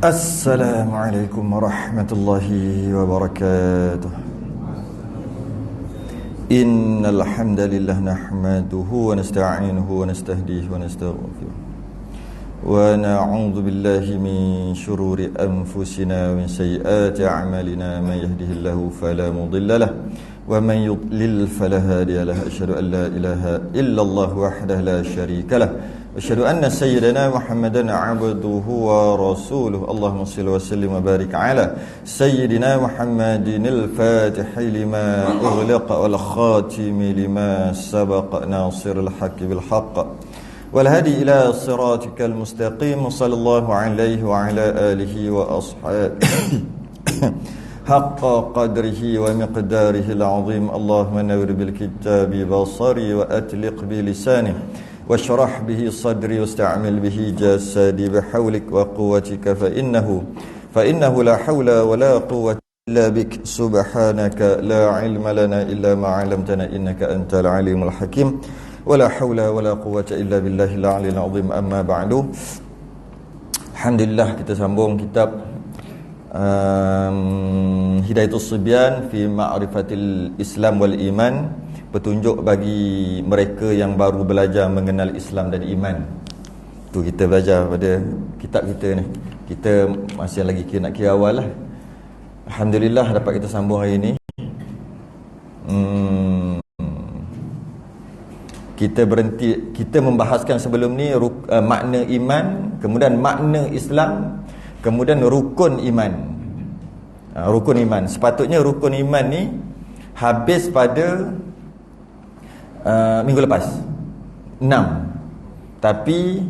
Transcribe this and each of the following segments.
Assalamualaikum warahmatullahi wabarakatuh. Innal hamdalillah nahmaduhu wa nasta'inuhu wa nastahdihi wa nastaghfiruh. Wa na'udzu billahi min shururi anfusina wa min sayyiati a'malina. Man yahdihillahu fala mudilla lahu wa man yudlil fala hadiya lahu. Asyhadu an la ilaha illallah wahdahu la syarika lahu. Asyhadu anna sayyidana Muhammadan 'abduhu wa rasuluhu. Allahumma shalli wa sallim wa barik ala sayyidina Muhammadin al-fatihi lima ughliqa wal khatimi lima sabaqa nasiril haqqi bil haqq wal hadi ila siratikal mustaqim. Sallallahu alaihi wa ala alihi wa ashabihi haqqa qadrihi wa miqdarihi al-'azim. Allahumma nawwir bil kitabi basari wa atliq bi lisani واشرح به صدري واستعمل به جسدي بحولك وقوتك فإنه لا حول ولا قوة إلا بك سبحانك لا علم لنا إلا ما علمتنا إنك أنت العليم الحكيم ولا حول ولا قوة إلا بالله العلي العظيم. أما بعد, Alhamdulillah kita sambung kitab Hidayatus Sibyan fi Ma'rifatil Islam wal Iman, petunjuk bagi mereka yang baru belajar mengenal Islam dan iman. Tu kita belajar pada kitab kita ni. Kita masih lagi nak kira awal lah. Alhamdulillah dapat kita sambung hari ni. Kita berhenti, kita membahaskan sebelum ni makna iman, kemudian makna Islam, kemudian rukun iman. Rukun iman. Sepatutnya rukun iman ni habis pada minggu lepas 6. Tapi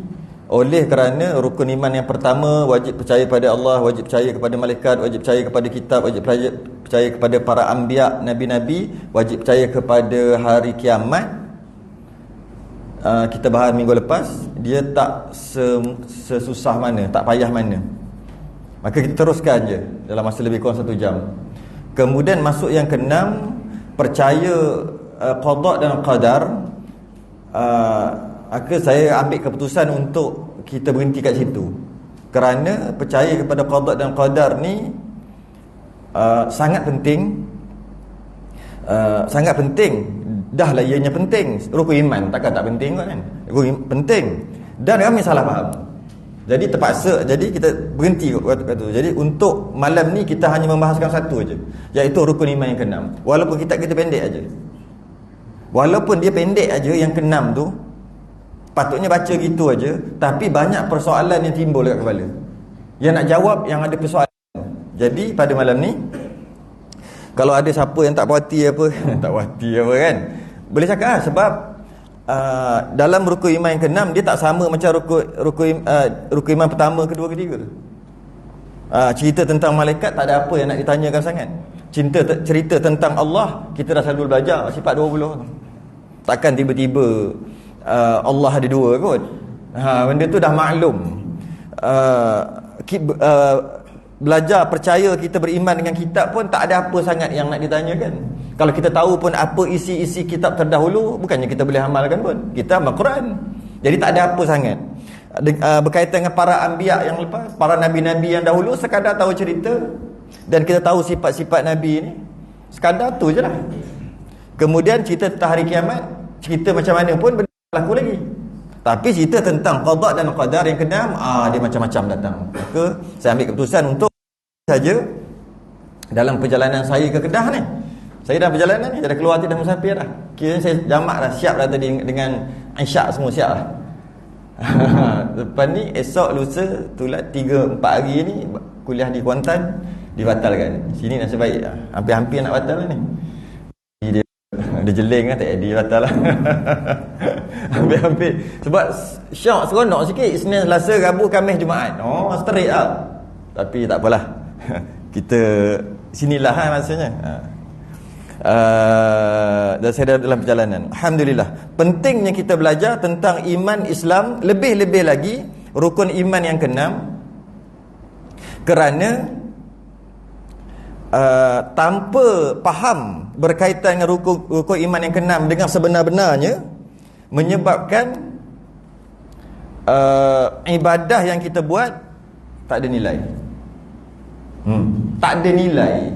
oleh kerana rukun iman yang pertama, wajib percaya pada Allah, wajib percaya kepada malaikat, wajib percaya kepada kitab, wajib percaya kepada para anbiya, nabi-nabi, wajib percaya kepada hari kiamat, kita bahas minggu lepas, dia tak sesusah mana, tak payah mana. Maka kita teruskan je dalam masa lebih kurang 1 jam. Kemudian masuk yang ke-6, percaya qada dan qadar. Maka saya ambil keputusan untuk kita berhenti kat situ, kerana percaya kepada qada dan qadar ni sangat penting. Sangat penting. Dah lah ianya penting. Rukun iman takkan tak penting kan? Rukun penting. Dan ramai salah faham. Jadi terpaksa, jadi kita berhenti kat tu. Jadi untuk malam ni kita hanya membahaskan satu aja, iaitu rukun iman yang ke-6. Walaupun kitab kita pendek aja. Walaupun dia pendek aja, yang ke-6 tu patutnya baca gitu aja, tapi banyak persoalan yang timbul dekat kepala. Yang nak jawab yang ada persoalan. Jadi pada malam ni, kalau ada siapa yang tak puas hati apa tak puas hati apa kan, boleh cakap lah, sebab dalam rukun iman yang ke-6 dia tak sama macam rukun iman pertama, kedua, ketiga. Cerita tentang malaikat tak ada apa yang nak ditanyakan sangat. Cerita tentang Allah kita dah selalu belajar sifat 20. Takkan tiba-tiba Allah ada 2 kot. Benda tu dah maklum. Belajar percaya, kita beriman dengan kitab pun tak ada apa sangat yang nak ditanyakan. Kalau kita tahu pun apa isi-isi kitab terdahulu, bukannya kita boleh amalkan pun. Kita amal Quran. Jadi tak ada apa sangat. Berkaitan dengan para anbiya yang lepas, para nabi-nabi yang dahulu, sekadar tahu cerita dan kita tahu sifat-sifat nabi ni, sekadar tu je lah. Kemudian cerita tentang hari kiamat, cerita macam mana pun benda berlaku lagi. Tapi cerita tentang qada dan qadar yang ke-6, dia macam-macam datang. Maka saya ambil keputusan untuk saja dalam perjalanan saya ke Kedah ni. Saya dah perjalanan ni, dah keluar, dah musafir dah. Kira saya jamak dah, siap dah tadi dengan Isyak semua siap dah. Lepas ni esok lusa tulat 3-4 hari ni kuliah di Kuantan dibatalkan. Sini nasib baik lah, hampir-hampir nak batal lah ni. Dia jeling kan, tak jadi batal lah. Hampir-hampir. Sebab syak seronok sikit, Isnin, Selasa, Rabu, Khamis, Jumaat. Straight up. Tapi tak apalah. Kita sinilah maksudnya. Dan saya dalam perjalanan. Alhamdulillah. Pentingnya kita belajar tentang iman Islam, lebih-lebih lagi rukun iman yang ke-6, kerana tanpa faham berkaitan dengan rukun iman yang ke-6 dengan sebenar-benarnya, menyebabkan ibadah yang kita buat tak ada nilai. Tak ada nilai.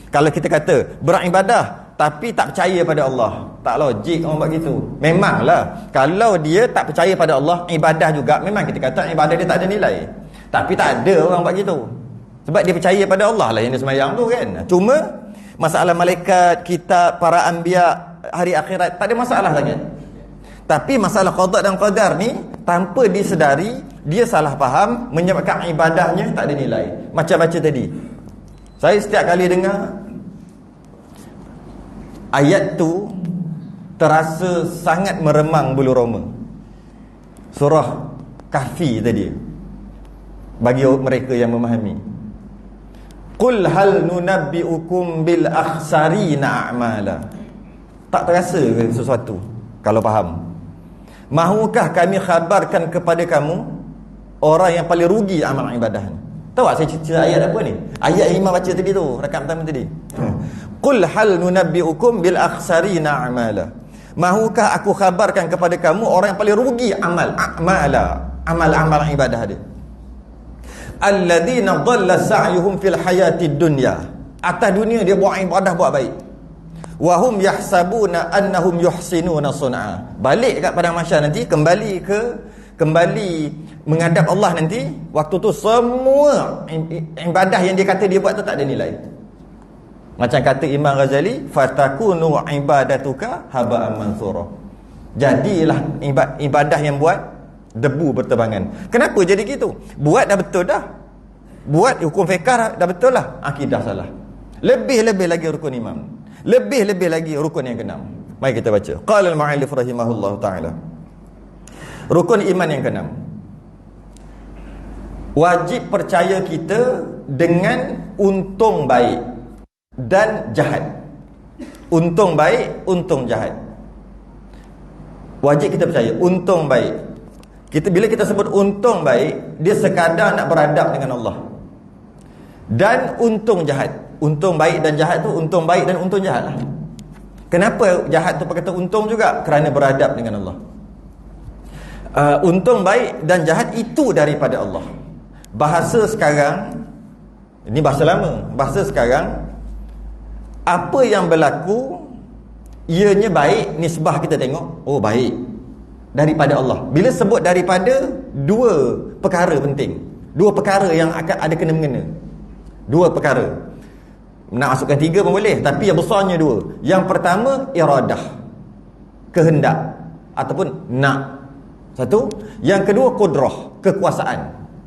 Kalau kita kata beribadah tapi tak percaya pada Allah, tak logik orang buat gitu. Memanglah kalau dia tak percaya pada Allah, ibadah juga, memang kita kata ibadah dia tak ada nilai. Tapi tak ada orang buat gitu. Sebab dia percaya pada Allah lah yang dia sembahyang tu kan. Cuma masalah malaikat, kitab, para anbiya, hari akhirat, tak ada masalah lagi. Tapi masalah qada dan qadar ni tanpa disedari dia salah faham, menyebabkan ibadahnya tak ada nilai. Macam baca tadi, saya setiap kali dengar ayat tu terasa sangat meremang bulu roma. Surah Kahfi tadi, bagi mereka yang memahami, qul hal nunabbiukum bil akhsarina a'mala. Tak terasa ke sesuatu kalau faham? Mahukah kami khabarkan kepada kamu orang yang paling rugi amal ibadah ni? Tahu tak saya cerita ayat apa ni? Ayat yang Imam baca tadi tu, rakaat pertama tadi. Qul hal nunabbiukum bil akhsarina a'mala. Mahukah aku khabarkan kepada kamu orang yang paling rugi amal ibadah dia? Alladzina dhalla sa'yuhum fil hayatid dunya. Atas dunia dia buat ibadah, buat baik. Wa hum yahsabuna annahum yuhsinuna sun'a. Balik kat padang mahsyar nanti, kembali menghadap Allah nanti, waktu tu semua ibadah yang dia kata dia buat tu tak ada nilai. Macam kata Imam Ghazali, fatakunu ibadatuka haba'an mansura. Jadilah ibadah yang buat debu berterbangan. Kenapa jadi gitu? Buat dah betul dah, buat hukum fiqh dah betul lah, akidah salah. Lebih-lebih lagi rukun imam, lebih-lebih lagi rukun yang keenam. Mari kita baca. Qala al-mu'allif rahimahullah ta'ala, rukun iman yang keenam, wajib percaya kita dengan untung baik dan jahat. Untung baik, untung jahat. Wajib kita percaya untung baik. Bila kita sebut untung baik, dia sekadar nak beradab dengan Allah. Dan untung jahat. Untung baik dan jahat tu, untung baik dan untung jahat lah. Kenapa jahat tu pakai kata untung juga? Kerana beradab dengan Allah. Untung baik dan jahat itu daripada Allah. Bahasa sekarang, ini bahasa lama, bahasa sekarang, apa yang berlaku ianya baik, nisbah kita tengok, oh baik, daripada Allah. Bila sebut daripada, dua perkara penting, dua perkara yang akan ada kena-mengena. Dua perkara, nak masukkan tiga pun boleh, tapi yang besarnya dua. Yang pertama, iradah, kehendak ataupun nak. Satu. Yang kedua, qudrah, kekuasaan,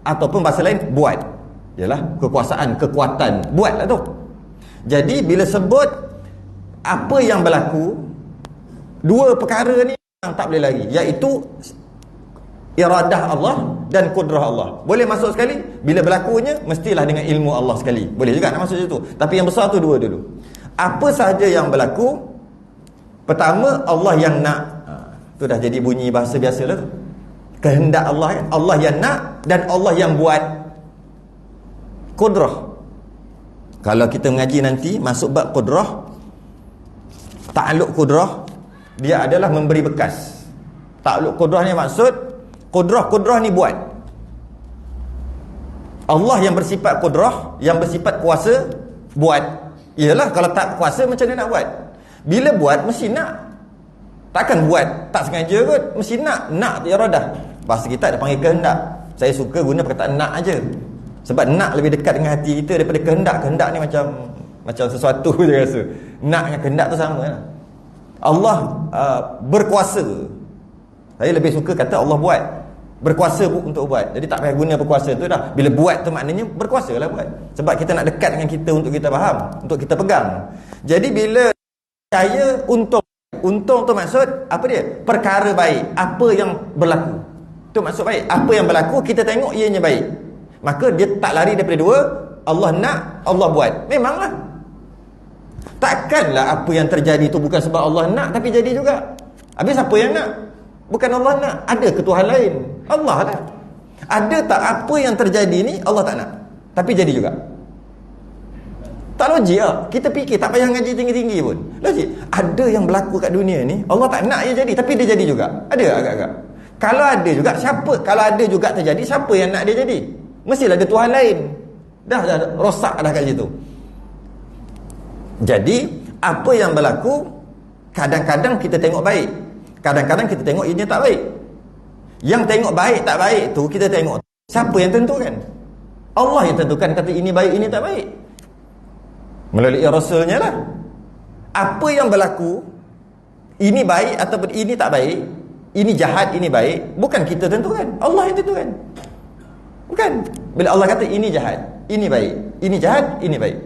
ataupun bahasa lain, buat. Yalah, kekuasaan, kekuatan, buatlah tu. Jadi bila sebut apa yang berlaku, dua perkara ni yang tak boleh lagi, iaitu iradah Allah dan kudrah Allah. Boleh masuk sekali, bila berlakunya mestilah dengan ilmu Allah sekali. Boleh juga nak masuk situ. Tapi yang besar tu dua dulu. Apa sahaja yang berlaku, pertama Allah yang nak. Tu dah jadi bunyi bahasa biasa lah tu. Kehendak Allah kan, Allah yang nak dan Allah yang buat. Kudrah, kalau kita mengaji nanti masuk bab kudrah, ta'alluq kudrah, dia adalah memberi bekas. Ta'alluq kudrah ni maksud, kudrah ni buat. Allah yang bersifat kudrah, yang bersifat kuasa, buat. Iyalah, kalau tak kuasa macam mana nak buat? Bila buat mesti nak. Takkan buat tak sengaja kot, mesti nak iradah. Bahasa kita ada panggil kehendak. Saya suka guna perkataan nak aja. Sebab nak lebih dekat dengan hati kita daripada kehendak. Kehendak ni macam sesuatu je rasa. Nak dengan kehendak tu sama lah. Allah berkuasa. Saya lebih suka kata Allah buat. Berkuasa untuk buat. Jadi tak payah guna berkuasa tu dah. Bila buat tu maknanya berkuasa lah buat. Sebab kita nak dekat dengan kita untuk kita faham, untuk kita pegang. Jadi bila percaya untung tu maksud apa dia? Perkara baik. Apa yang berlaku, tu maksud baik. Apa yang berlaku kita tengok ianya baik, maka dia tak lari daripada dua. Allah nak, Allah buat. Memanglah, takkanlah apa yang terjadi itu bukan sebab Allah nak tapi jadi juga. Habis apa yang nak? Bukan Allah nak, ada ke Tuhan lain? Allah lah. Ada tak apa yang terjadi ni Allah tak nak tapi jadi juga? Tak logik lah. Kita fikir tak payah ngaji tinggi-tinggi pun logik. Ada yang berlaku kat dunia ni Allah tak nak ia jadi tapi dia jadi juga. Ada agak-agak. Kalau ada juga, siapa? Kalau ada juga terjadi, siapa yang nak dia jadi? Mestilah ada Tuhan lain. Dah rosak dah kat situ. Jadi apa yang berlaku, kadang-kadang kita tengok baik, kadang-kadang kita tengok ianya tak baik. Yang tengok baik tak baik tu kita tengok siapa yang tentukan? Allah yang tentukan kata ini baik, ini tak baik, melalui Rasulnya lah. Apa yang berlaku, ini baik ataupun ini tak baik, ini jahat, ini baik, bukan kita tentukan, Allah yang tentukan. Bukan. Bila Allah kata ini jahat, ini baik, ini jahat, ini baik.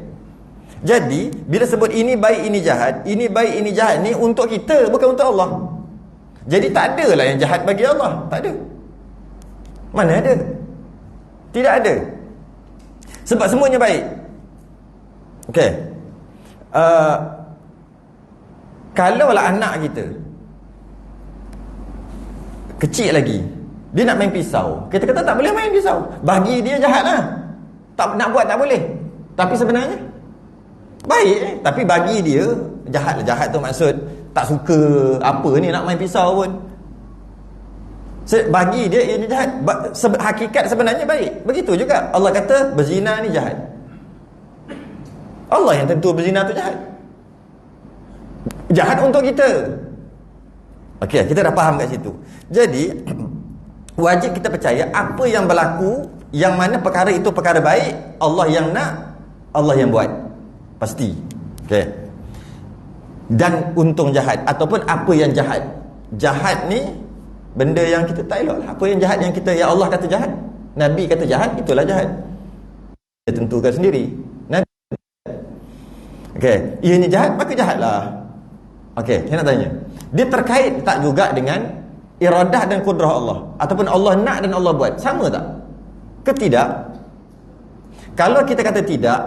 Jadi bila sebut ini baik, ini jahat, ini baik, ini jahat, ni untuk kita, bukan untuk Allah. Jadi tak ada lah yang jahat bagi Allah. Tak ada. Mana ada? Tidak ada. Sebab semuanya baik. Okey. Kalaulah anak kita kecil lagi, dia nak main pisau, kita kata tak boleh main pisau, bagi dia jahat lah, tak nak buat tak boleh, tapi sebenarnya baik. Tapi bagi dia jahat lah. Jahat tu maksud tak suka apa ni nak main pisau pun, bagi dia ia jahat. Hakikat sebenarnya baik. Begitu juga Allah kata berzina ni jahat, Allah yang tentu berzina tu jahat. Jahat untuk kita. Okey, kita dah faham kat situ. Jadi wajib kita percaya apa yang berlaku, yang mana perkara itu perkara baik, Allah yang nak, Allah yang buat. Pasti. Okey. Dan untung jahat ataupun apa yang jahat. Jahat ni benda yang kita tak elok lah. Apa yang jahat yang kita, ya Allah kata jahat, Nabi kata jahat, itulah jahat. Dia tentukan sendiri. Nabi. Okey, ianya jahat, maka jahatlah. Okey, saya nak tanya, dia terkait tak juga dengan iradah dan kudrah Allah, ataupun Allah nak dan Allah buat, sama tak? Ketidak. Kalau kita kata tidak,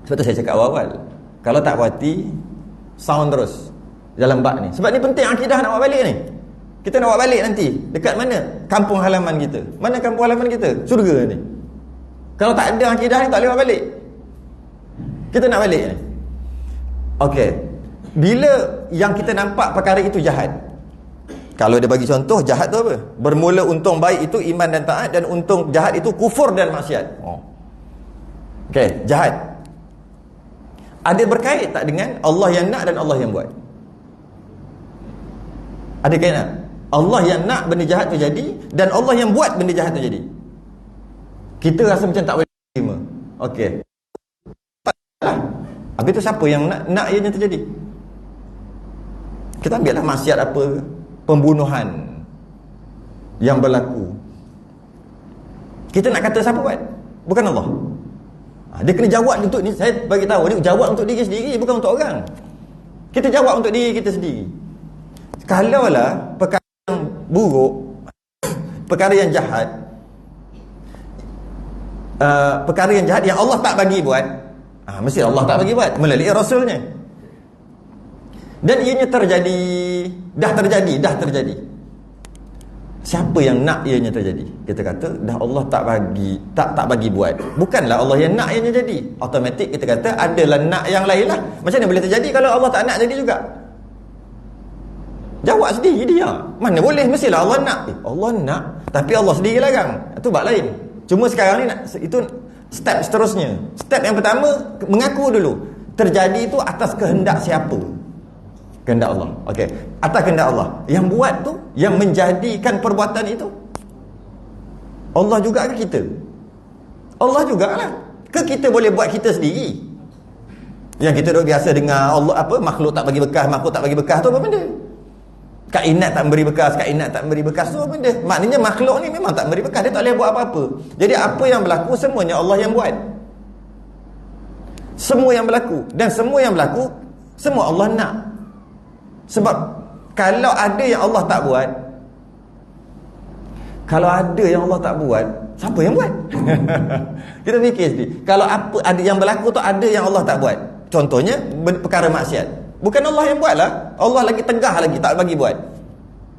sebab tu saya cakap awal-awal, kalau tak puati, sound terus dalam bab ni. Sebab ni penting akidah nak buat balik ni. Kita nak buat balik nanti, dekat mana? Kampung halaman kita. Mana kampung halaman kita? Syurga ni. Kalau tak ada akidah ni, tak boleh buat balik. Kita nak balik ni. Okey, bila yang kita nampak perkara itu jahat, kalau dia bagi contoh, jahat tu apa? Bermula untung baik itu iman dan taat, dan untung jahat itu kufur dan maksiat. Okey, jahat. Ada berkait tak dengan Allah yang nak dan Allah yang buat? Ada kait tak? Allah yang nak benda jahat tu jadi, dan Allah yang buat benda jahat tu jadi. Kita rasa macam tak boleh terima. Okey. Habis tu siapa yang nak ianya terjadi? Kita ambillah maksiat apa, pembunuhan yang berlaku. Kita nak kata siapa buat? Bukan Allah. Dia kena jawab untuk ni. Saya bagi tahu, dia jawab untuk diri sendiri, bukan untuk orang. Kita jawab untuk diri kita sendiri. Kalaulah perkara yang buruk, perkara yang jahat, perkara yang jahat yang Allah tak bagi buat, mesti Allah tak bagi buat melalui Rasulnya. Dan ianya terjadi, dah terjadi. Siapa yang nak ianya terjadi? Kita kata dah Allah tak bagi, tak bagi buat. Bukanlah Allah yang nak ianya jadi. Automatik kita kata adalah nak yang lain lah. Macam mana boleh terjadi kalau Allah tak nak jadi juga? Jawab sendiri dia. Mana boleh, mestilah Allah nak. Allah nak, tapi Allah sendiri larang. Itu bab lain. Cuma sekarang ni itu step seterusnya. Step yang pertama, mengaku dulu. Terjadi itu atas kehendak siapa? Kehendak Allah. Okey, atas kehendak Allah. Yang buat tu, yang menjadikan perbuatan itu, Allah juga ke kita? Allah jugalah. Ke kita boleh buat kita sendiri? Yang kita dah biasa dengar Allah apa, makhluk tak bagi bekas, makhluk tak bagi bekas tu apa benda? Kainat tak memberi bekas, kainat tak memberi bekas tu apa benda? Maknanya makhluk ni memang tak memberi bekas, dia tak boleh buat apa-apa. Jadi apa yang berlaku semuanya Allah yang buat. Semua yang berlaku, dan semua yang berlaku semua Allah nak. Sebab kalau ada yang Allah tak buat, kalau ada yang Allah tak buat, siapa yang buat? Kita fikir sendiri. Kalau apa ada yang berlaku tu ada yang Allah tak buat. Contohnya perkara maksiat. Bukan Allah yang buat lah. Allah lagi tegah lagi tak bagi buat.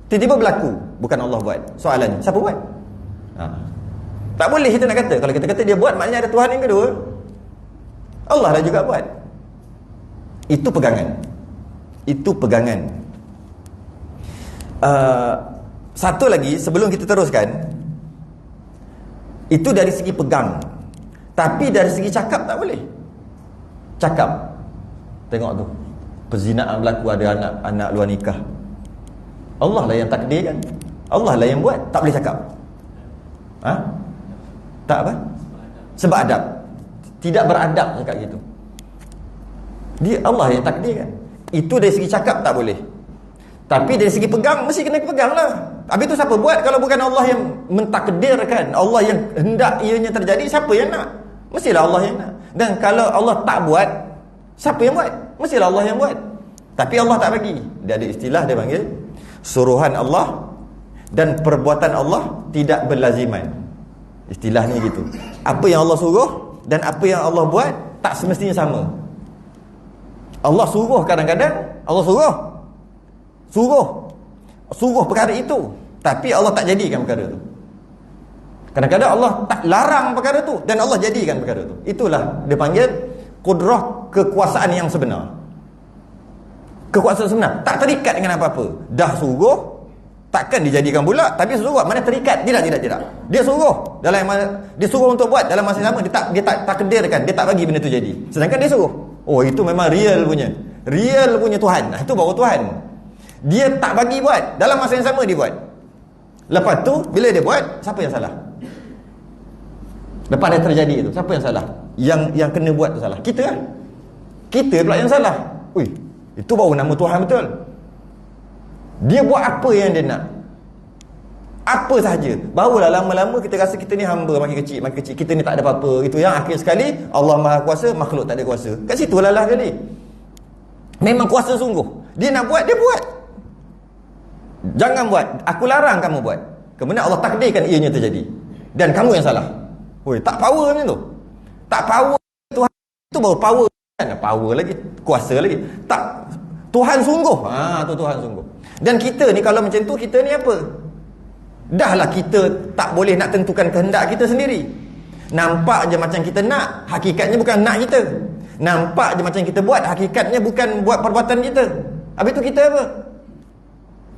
Tiba-tiba berlaku, bukan Allah buat. Soalannya, siapa buat? Tak boleh kita nak kata. Kalau kita kata dia buat, maknanya ada Tuhan yang kedua. Allah dah juga buat. Itu pegangan. Itu pegangan. Satu lagi sebelum kita teruskan, itu dari segi pegang. Tapi dari segi cakap tak boleh. Cakap, tengok tu, perzinaan berlaku, ada anak luar nikah. Allah lah yang takdirkan, Allah lah yang buat. Tak boleh cakap. Tak apa? Sebab adab. Tidak beradab cakap gitu. Dia Allah yang takdirkan. Itu dari segi cakap tak boleh. Tapi dari segi pegang, mesti kena pegang lah. Habis tu siapa buat kalau bukan Allah yang mentakdirkan, Allah yang hendak ianya terjadi? Siapa yang nak? Mestilah Allah yang nak. Dan kalau Allah tak buat, siapa yang buat? Mestilah Allah yang buat. Tapi Allah tak bagi. Dia ada istilah, dia panggil suruhan Allah dan perbuatan Allah tidak berlaziman. Istilahnya gitu. Apa yang Allah suruh dan apa yang Allah buat tak semestinya sama. Allah suruh kadang-kadang, Allah suruh perkara itu, tapi Allah tak jadikan perkara itu. Kadang-kadang Allah tak larang perkara itu dan Allah jadikan perkara itu. Itulah dia panggil kudrah, kekuasaan yang sebenar. Kekuasaan sebenar tak terikat dengan apa-apa. Dah suruh, takkan dijadikan pula. Tapi suruh mana terikat? Tidak. Dia suruh dia suruh untuk buat dalam masa yang sama, dia tak takdirkan, dia tak bagi benda itu jadi. Sedangkan dia suruh. Oh, itu memang real punya Tuhan. Itu baru Tuhan. Dia tak bagi buat, dalam masa yang sama dia buat. Lepas tu bila dia buat, siapa yang salah? Lepas dia terjadi itu, siapa yang salah? Yang kena buat tu salah. Kita kan? Kita pula yang salah. Ui, itu baru nama Tuhan betul. Dia buat apa yang dia nak, apa sahaja. Barulah lama-lama kita rasa kita ni hamba, makin kecil. Kita ni tak ada apa-apa. Itu yang akhir sekali Allah Maha Kuasa, makhluk tak ada kuasa. Kat situ lah kali. Memang kuasa sungguh. Dia nak buat, dia buat. Jangan buat. Aku larang kamu buat. Kemudian Allah takdirkan ianya terjadi. Dan kamu yang salah. Oi, tak power macam tu. Tak power Tuhan. Itu baru power. Power lagi, kuasa lagi. Tak, Tuhan sungguh. Tu Tuhan sungguh. Dan kita ni kalau macam tu, kita ni apa? Dahlah kita tak boleh nak tentukan kehendak kita sendiri. Nampak je macam kita nak, hakikatnya bukan nak kita. Nampak je macam kita buat, hakikatnya bukan buat perbuatan kita. Habis tu kita apa?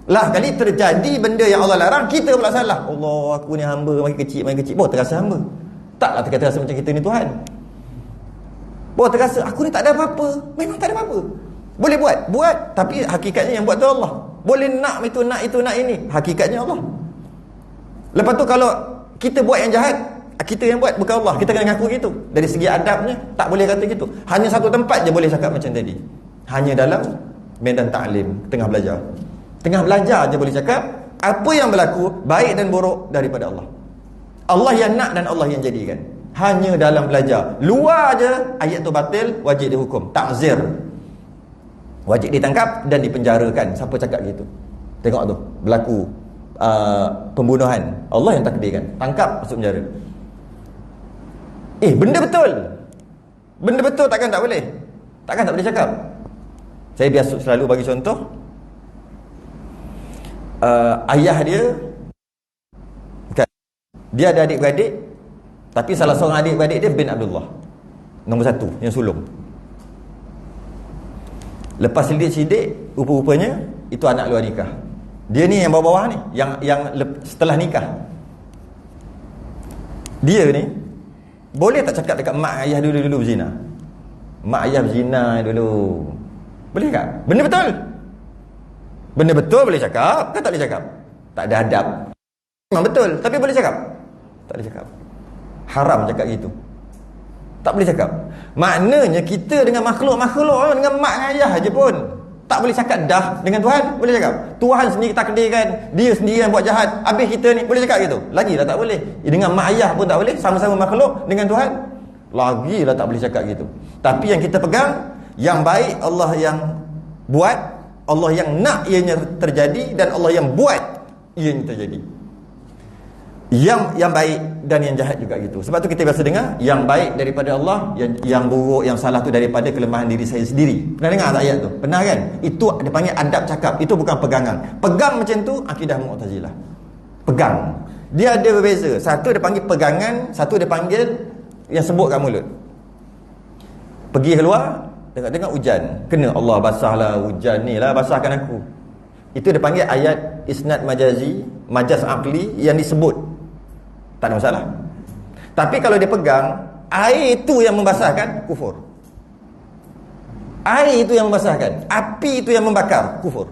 Lah kali terjadi benda yang Allah larang, kita pula salah. Allah, aku ni hamba, makin kecil. Bawa terasa hamba. Taklah terasa macam kita ni Tuhan. Bawa terasa aku ni tak ada apa-apa. Memang tak ada apa-apa. Boleh buat, tapi hakikatnya yang buat tu Allah. Boleh nak itu, nak ini, hakikatnya Allah. Lepas tu kalau kita buat yang jahat, kita yang buat, bukan Allah. Kita kena ngaku gitu. Dari segi adabnya tak boleh kata gitu. Hanya satu tempat je boleh cakap macam tadi. Hanya dalam medan ta'lim, tengah belajar je boleh cakap apa yang berlaku baik dan buruk daripada Allah. Allah yang nak dan Allah yang jadikan. Hanya dalam belajar. Luar je ayat tu batil, wajib dihukum, ta'zir. Wajib ditangkap dan dipenjarakan. Siapa cakap gitu? Tengok tu, berlaku pembunuhan, Allah yang takdirkan, tangkap, masuk penjara. Benda betul takkan tak boleh cakap. Saya biasa selalu bagi contoh, ayah dia ada adik-beradik, tapi salah seorang adik-beradik dia bin Abdullah, nombor 1 yang sulung. Lepas sidik-sidik, rupa-rupanya itu anak luar nikah. Dia ni yang bawah-bawah ni, yang setelah nikah. Dia ni boleh tak cakap dekat mak ayah dulu berzina? Mak ayah berzina dulu. Boleh tak? Benda betul boleh cakap, kan tak boleh cakap? Tak ada adab. Memang betul, tapi boleh cakap? Tak boleh cakap. Haram cakap gitu. Tak boleh cakap. Maknanya kita dengan makhluk-makhluk, dengan mak dan ayah je pun tak boleh cakap dah. Dengan Tuhan boleh cakap. Tuhan sendiri takdirkan, dia sendiri yang buat jahat. Habis kita ni boleh cakap gitu? Lagilah tak boleh. Dengan mak ayah pun tak boleh. Sama-sama makhluk. Dengan Tuhan lagilah tak boleh cakap gitu. Tapi yang kita pegang, yang baik Allah yang buat, Allah yang nak ianya terjadi, dan Allah yang buat ianya terjadi. Yang baik dan yang jahat juga gitu. Sebab tu kita biasa dengar yang baik daripada Allah, yang buruk, yang salah tu daripada kelemahan diri saya sendiri. Pernah dengar tak ayat tu? Pernah kan? Itu dia panggil adab cakap. Itu bukan pegangan. Pegang macam tu akidah Mu'tazilah. Pegang. Dia ada berbeza. Satu dia panggil pegangan, satu dia panggil yang sebut kat mulut. Pergi keluar, tengok-tengok hujan. Kena Allah basahlah, hujan ni lah basahkan aku. Itu dia panggil ayat isnad majazi, majaz aqli yang disebut. Tak ada masalah. Tapi kalau dia pegang, Air itu yang membasahkan, kufur. Air itu yang membasahkan, api itu yang membakar, kufur.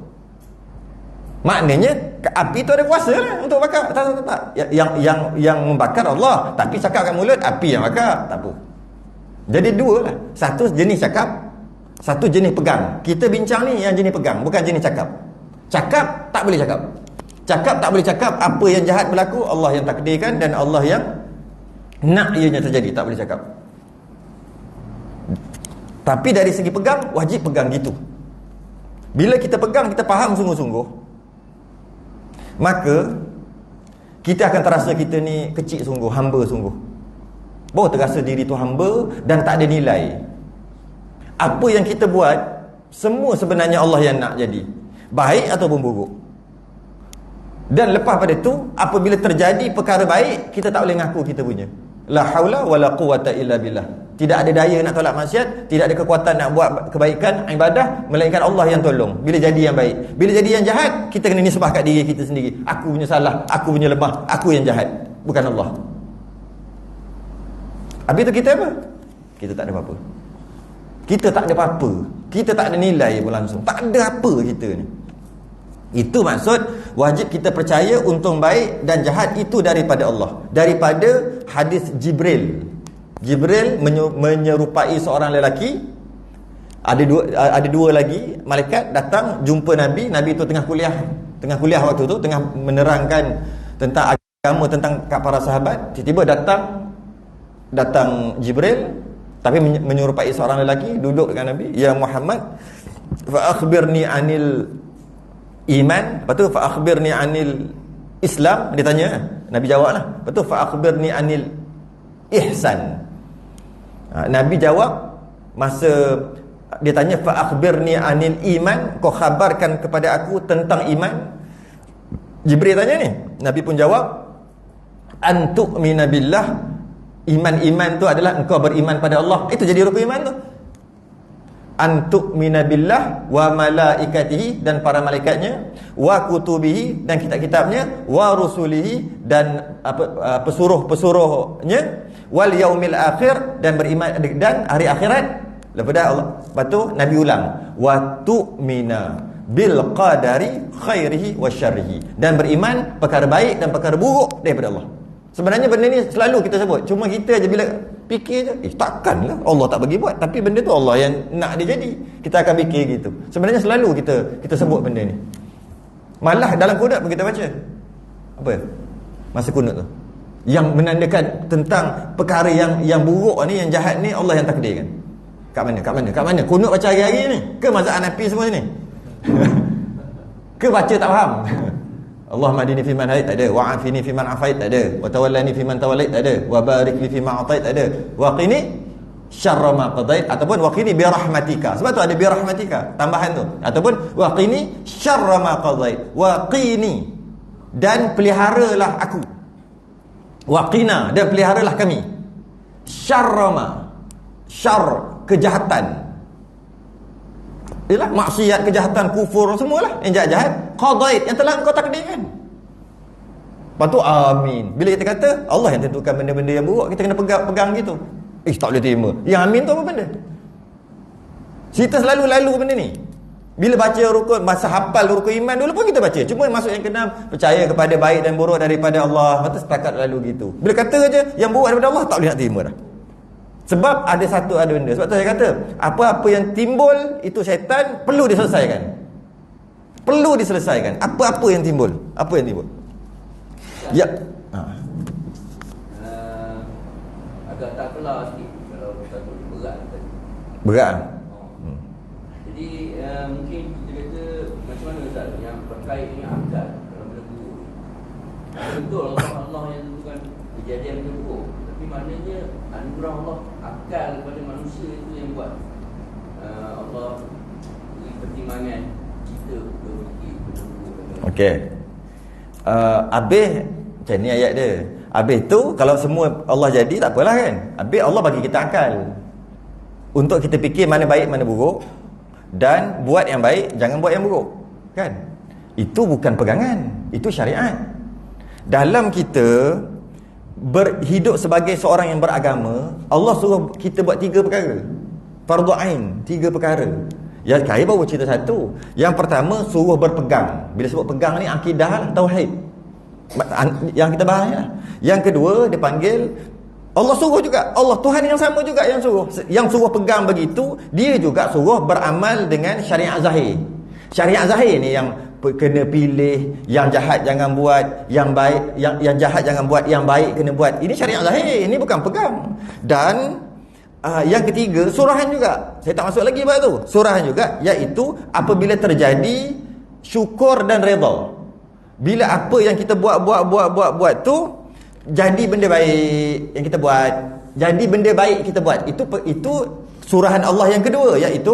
Maknanya api itu ada kuasa lah untuk bakar. Tak. Yang membakar Allah, tapi cakap kat mulut, api yang bakar, tak apa. Jadi dua lah. Satu jenis cakap, satu jenis pegang. Kita bincang ni yang jenis pegang, bukan jenis cakap. Cakap tak boleh cakap. Cakap tak boleh cakap. Apa yang jahat berlaku, Allah yang takdirkan, dan Allah yang nak ianya terjadi. Tak boleh cakap. Tapi dari segi pegang, wajib pegang gitu. Bila kita pegang, kita faham sungguh-sungguh, maka kita akan terasa kita ni kecil sungguh, hamba sungguh. Baru terasa diri tu hamba dan tak ada nilai. Apa yang kita buat, semua sebenarnya Allah yang nak jadi, baik ataupun buruk. Dan lepas pada tu, apabila terjadi perkara baik, kita tak boleh ngaku kita punya. La haula wala quwata illa billah. Tidak ada daya nak tolak maksiat, tidak ada kekuatan nak buat kebaikan, ibadah, melainkan Allah yang tolong. Bila jadi yang baik, bila jadi yang jahat, kita kena nisbah kat diri kita sendiri. Aku punya salah, aku punya lemah, aku yang jahat, bukan Allah. Habis tu kita apa? Kita tak ada apa-apa. Kita tak ada apa-apa. Kita tak ada nilai pun langsung. Tak ada apa kita ni. Itu maksud wajib kita percaya untung baik dan jahat itu daripada Allah. Daripada hadis Jibril. Jibril menyerupai seorang lelaki. Ada dua lagi malaikat datang jumpa Nabi. Nabi itu tengah kuliah waktu tu, tengah menerangkan tentang agama, tentang para sahabat. Tiba-tiba datang Jibril, tapi menyerupai seorang lelaki, duduk dengan Nabi. Ya Muhammad, fa akhbirni anil iman. Lepas tu fa akhbirni anil Islam. Dia tanya, Nabi jawab lah. Lepas tu fa akhbirni anil ihsan. Nabi jawab, masa dia tanya fa akhbirni anil iman, kau khabarkan kepada aku tentang iman. Jibril tanya ni, Nabi pun jawab, antu'mina billah. Iman tu adalah engkau beriman pada Allah. Itu jadi rukun iman tu. Antu'mina billah wa malaikatihi, dan para malaikatnya, wa kutubihi, dan kitab-kitabnya, wa rusulihi, dan pesuruh-pesuruhnya, wal yaumil akhir, dan beriman dan hari akhirat. Lepas tu Nabi ulang, wa tu'mina bil qadari khairihi wa syarrihi, dan beriman perkara baik dan perkara buruk daripada Allah. Sebenarnya benda ni selalu kita sebut, cuma kita je bila fikir je, takkanlah Allah tak bagi buat, tapi benda tu Allah yang nak dia jadi. Kita akan fikir gitu. Sebenarnya selalu kita sebut benda ni. Malah dalam kunut pun kita baca. Apa? Masa kunut tu, yang menandakan tentang perkara yang buruk ni, yang jahat ni, Allah yang takdirkan. Kat mana? Kunut baca hari-hari ni? Ke mazhab Hanafi semua ni? Ke baca tak faham? Allahumma adini fiman hadait, tak ada. Wa'afini fiman afait, tak ada. Wa tawallani fiman tawallait, tak ada. Wa barik li fima atait, tak ada. Wa qini syarra ma qadait, ataupun wa qini bi rahmatika. Sebab tu ada bi rahmatika tambahan tu. Ataupun wa qini syarra ma qadait. Wa qini, dan peliharalah aku. Wa qina, dan peliharalah kami. Syarra ma, syarr, kejahatan. Ialah maksiat, kejahatan, kufur, semualah yang jahat-jahat, qadait, yang telah engkau takdirkan. Lepas tu amin. Bila kita kata Allah yang tentukan benda-benda yang buruk, kita kena pegang gitu. Tak boleh terima. Yang amin tu apa benda? Kita selalu lalu benda ni. Bila baca rukun, masa hafal rukun iman dulu pun kita baca. Cuma masuk yang keenam, percaya kepada baik dan buruk daripada Allah. Lepas tu setakat lalu gitu. Bila kata je yang buruk daripada Allah, tak boleh nak terima dah. Sebab ada benda. Sebab tu saya kata, apa-apa yang timbul itu syaitan, perlu diselesaikan. Apa-apa yang timbul. Apa yang timbul? Ya. Agak tak kelar sikit kalau satu berat tadi. Berat. Jadi mungkin kita kata macam mana Ustaz yang berkait dengan akal dalam benda buruk. Betul Allah yang tentukan kejadian benda buruk. Tapi maknanya anugerah Allah, akal kepada manusia itu yang buat Allah beri pertimbangan kita berfikir benda buruk. Okey. Habis macam ni ayat dia. Habis tu kalau semua Allah jadi tak apalah kan. Habis Allah bagi kita akal untuk kita fikir mana baik mana buruk, dan buat yang baik, jangan buat yang buruk, kan? Itu bukan pegangan, itu syariat. Dalam kita berhidup sebagai seorang yang beragama, Allah suruh kita buat 3 perkara. Fardu ain, 3 perkara. Yang kaya baru cerita satu. Yang pertama, suruh berpegang. Bila sebut pegang ni, akidah lah, tauhid. Yang kita bahas lah. Yang kedua, dia panggil, Allah suruh juga. Allah, Tuhan yang sama juga yang suruh. Yang suruh pegang begitu, dia juga suruh beramal dengan syariat zahir. Syariat zahir ni yang kena pilih, yang jahat jangan buat, yang baik, yang jahat jangan buat, yang baik kena buat. Ini syariat zahir, ini bukan pegang. Dan yang ketiga, surahan juga. Saya tak masuk lagi pada tu. Surahan juga, iaitu apabila terjadi syukur dan redha. Bila apa yang kita buat tu jadi benda baik yang kita buat, jadi benda baik kita buat. Itu surahan Allah yang kedua, iaitu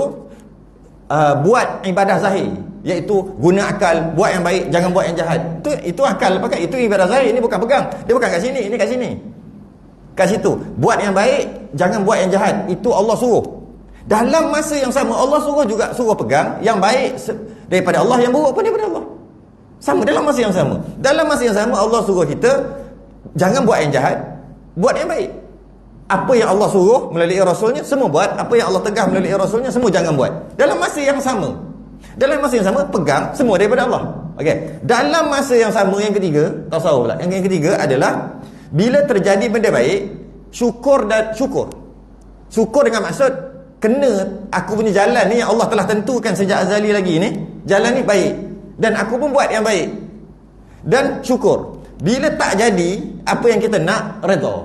buat ibadah zahir, iaitu guna akal, buat yang baik, jangan buat yang jahat. Itu akal pakai, itu ibadah zahir. Ini bukan pegang. Dia bukan kat sini, ini kat sini. Kat situ, buat yang baik, jangan buat yang jahat. Itu Allah suruh. Dalam masa yang sama, Allah suruh juga suruh pegang yang baik daripada Allah, yang buruk pun daripada Allah. Sama dalam masa yang sama. Dalam masa yang sama, Allah suruh kita jangan buat yang jahat, buat yang baik. Apa yang Allah suruh melalui Rasulnya, semua buat. Apa yang Allah tegah melalui Rasulnya, semua jangan buat. Dalam masa yang sama. Dalam masa yang sama, pegang semua daripada Allah. Okey. Dalam masa yang sama, yang ketiga, tasawuf pula. Yang ketiga adalah bila terjadi benda baik, syukur dan syukur. Syukur dengan maksud kena aku punya jalan ni yang Allah telah tentukan sejak azali lagi ni, jalan ni baik dan aku pun buat yang baik. Dan syukur. Bila tak jadi apa yang kita nak, redha.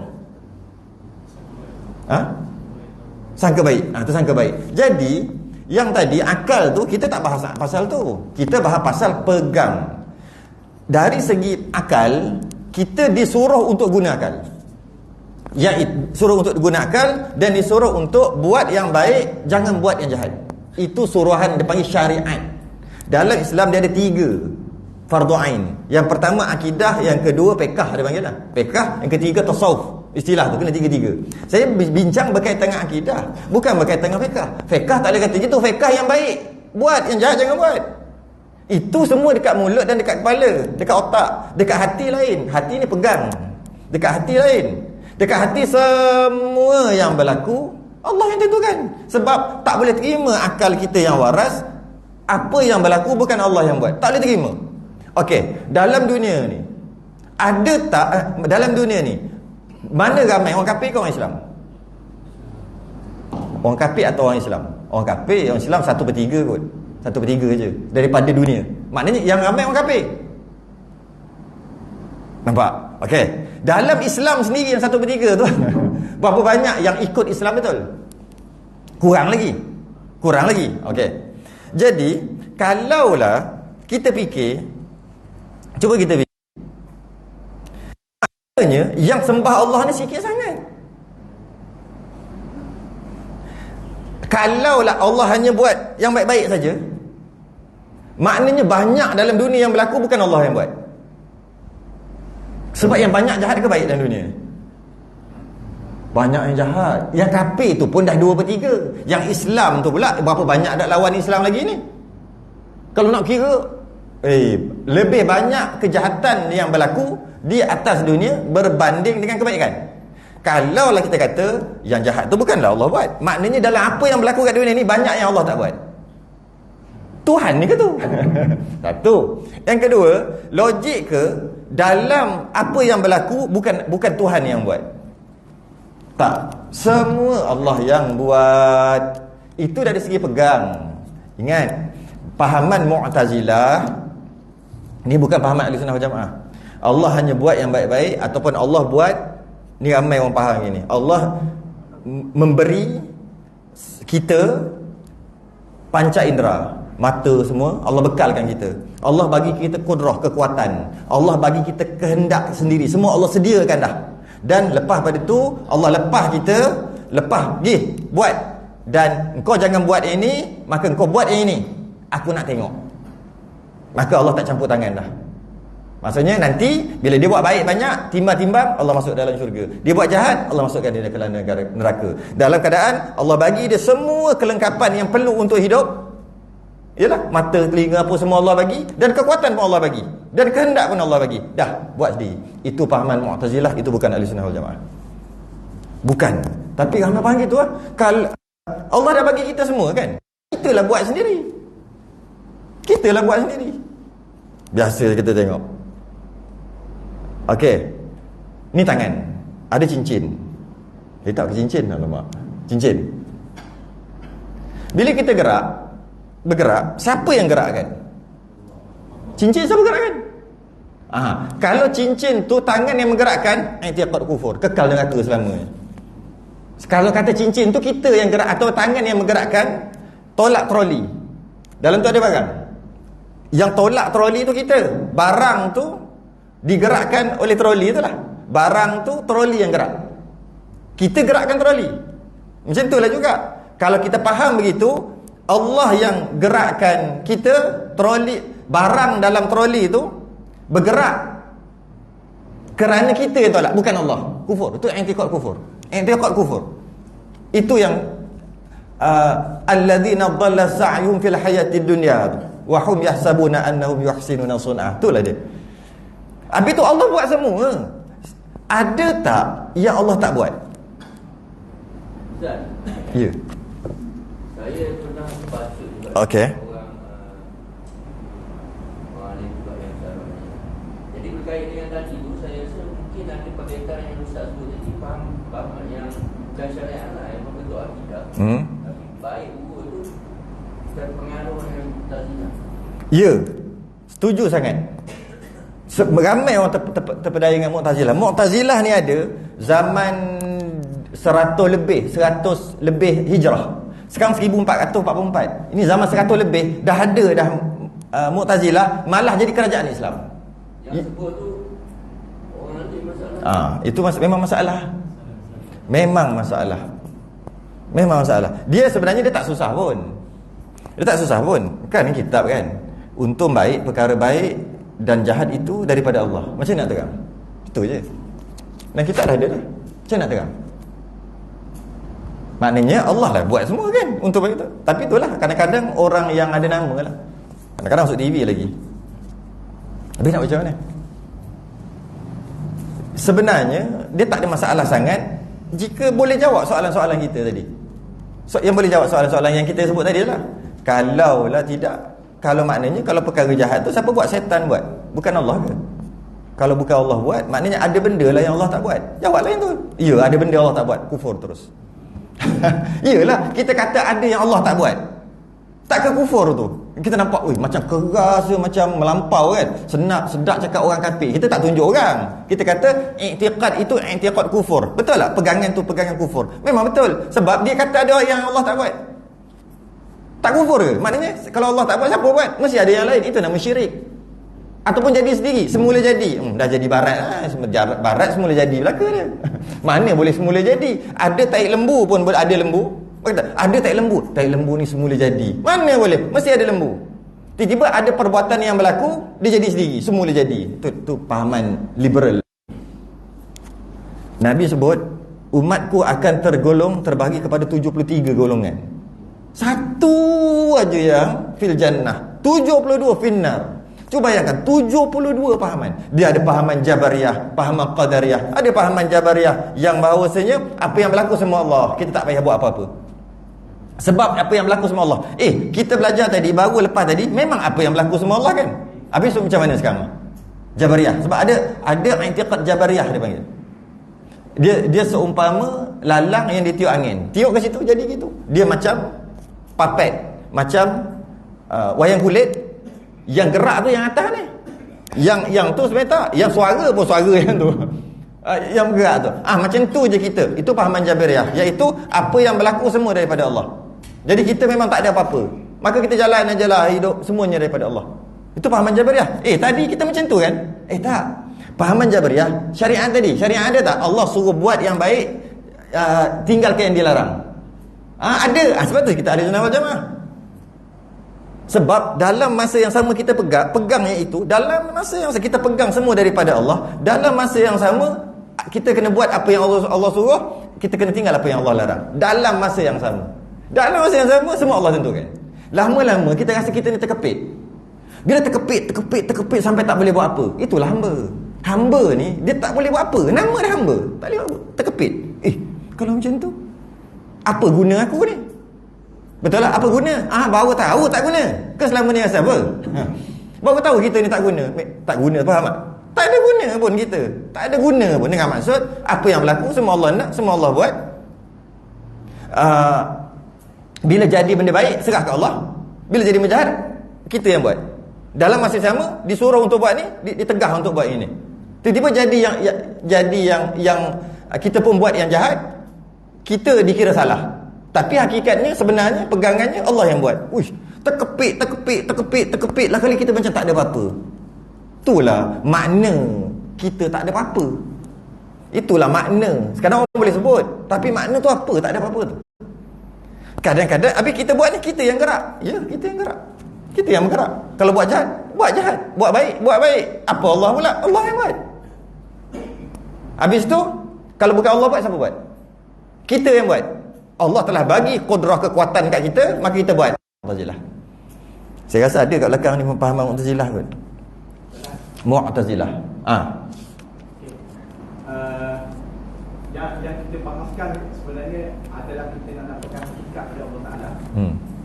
Sangka baik. Itu sangka baik. Jadi yang tadi akal tu kita tak bahas pasal tu. Kita bahas pasal pegang. Dari segi akal, kita disuruh untuk guna akal. Suruh untuk guna akal dan disuruh untuk buat yang baik, jangan buat yang jahat. Itu suruhan dipanggil syariat. Dalam Islam dia ada 3 fardu ain. Yang pertama akidah, yang kedua fiqh dia panggil lah. Fiqh, yang ketiga tasawuf. Istilah tu kena 3-3. Saya bincang berkaitan dengan akidah, bukan berkaitan dengan fiqh. Fiqh tak boleh kata gitu, fiqh yang baik. Buat yang jahat jangan buat. Itu semua dekat mulut dan dekat kepala, dekat otak, dekat hati lain. Hati ni pegang. Dekat hati lain. Dekat hati semua yang berlaku Allah yang tentukan. Sebab tak boleh terima akal kita yang waras apa yang berlaku bukan Allah yang buat. Tak boleh terima. Okey, dalam dunia ni ada tak dalam dunia ni mana ramai orang kafir ke orang Islam? Orang kafir atau orang Islam? Orang kafir, orang Islam 1/3 kot. 1/3 je daripada dunia. Maknanya yang ramai orang kafir. Nampak? Okey. Dalam Islam sendiri yang 1/3 tu berapa banyak yang ikut Islam betul? Kurang lagi. Okey. Jadi, kalaulah kita fikir, cuba kita fikir, maknanya yang sembah Allah ni sikit sangat. Kalaulah Allah hanya buat yang baik-baik saja, maknanya banyak dalam dunia yang berlaku bukan Allah yang buat. Sebab yang banyak jahat ke baik dalam dunia? Banyak yang jahat. Yang kafir tu pun dah 2/3. Yang Islam tu pula berapa banyak ada lawan Islam lagi ni? Kalau nak kira, lebih banyak kejahatan yang berlaku di atas dunia berbanding dengan kebaikan. Kalaulah kita kata yang jahat tu bukanlah Allah buat, maknanya dalam apa yang berlaku kat dunia ni banyak yang Allah tak buat. Tuhan ni ke tu? Satu. Yang kedua, logik ke dalam apa yang berlaku bukan Tuhan yang buat? Tak. Semua Allah yang buat. Itu dari segi pegang. Ingat, pahaman Mu'tazilah ni bukan pahaman Ahlussunnah wal Jamaah. Allah hanya buat yang baik-baik ataupun Allah buat, ni ramai orang faham gini. Allah memberi kita panca indera, mata semua Allah bekalkan kita. Allah bagi kita kudrah, kekuatan. Allah bagi kita kehendak sendiri. Semua Allah sediakan dah. Dan lepas pada tu Allah lepas kita, pergi buat. Dan engkau jangan buat yang ini, maka engkau buat yang ini. Aku nak tengok. Maka Allah tak campur tangan dah. Maksudnya nanti bila dia buat baik banyak, timbang-timbang Allah masuk dalam syurga. Dia buat jahat, Allah masukkan dia ke dalam neraka. Dalam keadaan Allah bagi dia semua kelengkapan yang perlu untuk hidup Yalah, mata, telinga apa semua Allah bagi, dan kekuatan pun Allah bagi, dan kehendak pun Allah bagi. Dah, buat sendiri. Itu pahaman Mu'tazilah, itu bukan Ahlussunnah wal Jamaah. Bukan. Tapi ramai faham gitu lah. Kalau Allah dah bagi kita semua kan, kitalah buat sendiri. Kitalah buat sendiri. Biasa kita tengok. Okey. Ni tangan. Ada cincin. Tak ke cincin? Alamak. Cincin. Bila kita bergerak, siapa yang gerakkan? Cincin siapa gerakkan? Kalau cincin tu tangan yang menggerakkan, i'tiqad kufur, kekal neraka selamanya. Kalau kata cincin tu kita yang gerak atau tangan yang menggerakkan, tolak troli. Dalam tu ada barang. Yang tolak troli tu kita. Barang tu digerakkan oleh troli itulah. Barang tu troli yang gerak. Kita gerakkan troli. Macam itulah juga. Kalau kita faham begitu, Allah yang gerakkan kita, troli, barang dalam troli itu bergerak kerana kita yang tolak, bukan Allah. Kufur. Itu i'tiqad kufur. I'tiqad kufur. Itu yang alladzina dhalla sa'yuhum fil hayatid dunya wa hum yahsabuna annahum yuhsinuna sun'a. Itulah dia. Habis tu Allah buat semua. Ada tak yang Allah tak buat? Ustaz. Ya. Saya pernah baca juga. Okey. Orang ni juga yang salah. Jadi berkait dengan tadi tu, saya rasa mungkin ada perbezaan yang Ustaz sebut tadi, faham yang bukan syariat lah, yang membentuk akidah. Tapi baik buruk itu terpengaruh dengan Mu'tazilah. Ya. Setuju sangat. Ramai orang terpedaya dengan Mu'tazilah. Mu'tazilah ni ada zaman 100 lebih hijrah. Sekarang 1444. Ini zaman 100 lebih dah ada dah Mu'tazilah, malah jadi kerajaan Islam. Yang sebut tu orang nanti masalah. Itu memang masalah. Memang masalah. Dia sebenarnya dia tak susah pun. Kan kitab kan. Untung baik, perkara baik dan jahat itu daripada Allah. Macam nak terang? Itu je. Dan kita dah ada dah. Macam nak terang? Maknanya Allah lah buat semua kan untuk baik itu. Tapi itulah kadang-kadang orang yang ada nama lah. Kadang-kadang masuk TV lagi. Habis nak macam mana? Sebenarnya dia tak ada masalah sangat jika boleh jawab soalan-soalan kita tadi. Yang boleh jawab soalan-soalan yang kita sebut tadi lah. Kalaulah tidak, kalau maknanya kalau perkara jahat tu siapa buat? Syaitan buat, bukan Allah ke? Kalau bukan Allah buat, maknanya ada benda lah yang Allah tak buat. Jawablah yang tu. Ya, ada benda Allah tak buat. Kufur terus. Iyalah, kita kata ada yang Allah tak buat. Tak ke kufur tu? Kita nampak, macam keras, macam melampau kan. Sedap cakap orang kafir. Kita tak tunjuk orang. Kita kata i'tiqad itu i'tiqad kufur. Betul tak? Pegangan tu pegangan kufur. Memang betul. Sebab dia kata ada yang Allah tak buat. Tak kufur ke? Maknanya kalau Allah tak buat, siapa buat? Mesti ada yang lain. Itu nama syirik. Ataupun jadi sendiri, semula jadi. Dah jadi barat barat semula jadi belaka dia. Mana boleh semula jadi? Ada tai lembu pun boleh ada lembu. Ada tai lembu ni semula jadi. Mana boleh? Mesti ada lembu. Tiba-tiba ada perbuatan yang berlaku, dia jadi sendiri, semula jadi. Itu pahaman liberal. Nabi sebut, umatku akan terbagi kepada 73 golongan. Satu aja yang fil jannah, 72 finnar. Cuba bayangkan 72 pahaman. Dia ada pahaman Jabariyah, pahaman Qadariyah. Ada pahaman Jabariyah yang bahawasanya apa yang berlaku semua Allah, kita tak payah buat apa-apa. Sebab apa yang berlaku semua Allah. Kita belajar tadi, baru lepas tadi, memang apa yang berlaku semua Allah kan. Habis tu macam mana sekarang? Jabariyah. Sebab ada i'tiqad Jabariyah dia panggil. Dia seumpama lalang yang ditiup angin. Tiup ke situ jadi gitu. Dia macam papet, macam wayang kulit. Yang gerak tu yang atas ni. Yang tu sebenarnya tak. Yang suara pun suara yang tu. Yang bergerak tu. Macam tu je kita. Itu pahaman Jabariyah. Iaitu apa yang berlaku semua daripada Allah. Jadi kita memang tak ada apa-apa. Maka kita jalan aja lah hidup semuanya daripada Allah. Itu pahaman Jabariyah. Tadi kita macam tu kan? Tak. Pahaman Jabariyah, syariat tadi. Syariat ada tak? Allah suruh buat yang baik, tinggalkan yang dilarang. Ada. Sebab tu kita ada Ahlussunnah wal Jamaah. Sebab dalam masa yang sama kita pegangnya itu, dalam masa yang sama kita pegang semua daripada Allah, dalam masa yang sama kita kena buat apa yang Allah suruh, kita kena tinggal apa yang Allah larang. Dalam masa yang sama. Dalam masa yang sama semua Allah tentukan. Lama-lama kita rasa kita ni terkepit. Bila terkepit sampai tak boleh buat apa. Itulah hamba. Hamba ni dia tak boleh buat apa. Nama dia hamba. Tak boleh buat apa. Terkepit. Kalau macam tu, apa guna aku ni? Betul lah, apa guna? Baru tahu tak guna. Ke selama ni rasa apa? Baru tahu kita ni tak guna. Tak guna, faham tak? Tak ada guna pun kita. Tak ada guna pun. Dengan maksud, apa yang berlaku semua Allah nak, semua Allah buat. Bila jadi benda baik, serah ke Allah. Bila jadi benda jahat, kita yang buat. Dalam masa sama, disuruh untuk buat ni, ditegah untuk buat ini. Tiba-tiba jadi yang kita pun buat yang jahat, kita dikira salah. Tapi hakikatnya sebenarnya pegangannya Allah yang buat. Uish, terkepit lah kali kita macam tak ada apa-apa. Itulah makna kita tak ada apa-apa. Itulah makna. Sekarang orang boleh sebut, tapi makna tu apa? Tak ada apa-apa tu. Kadang-kadang habis kita buat ni, kita yang gerak. Ya, kita yang gerak. Kita yang bergerak. Kalau buat jahat, buat jahat. Buat baik. Apa Allah pula? Allah yang buat. Habis tu, kalau bukan Allah buat, siapa buat? Kita yang buat. Allah telah bagi kudrah kekuatan kat kita, maka kita buat. Mu'tazilah. Saya rasa ada kat belakang ni pemahaman Mu'tazilah kot. Mu'tazilah. Yang kita fahamkan sebenarnya adalah kita nak dapatkan hakikat dari Allah Ta'ala.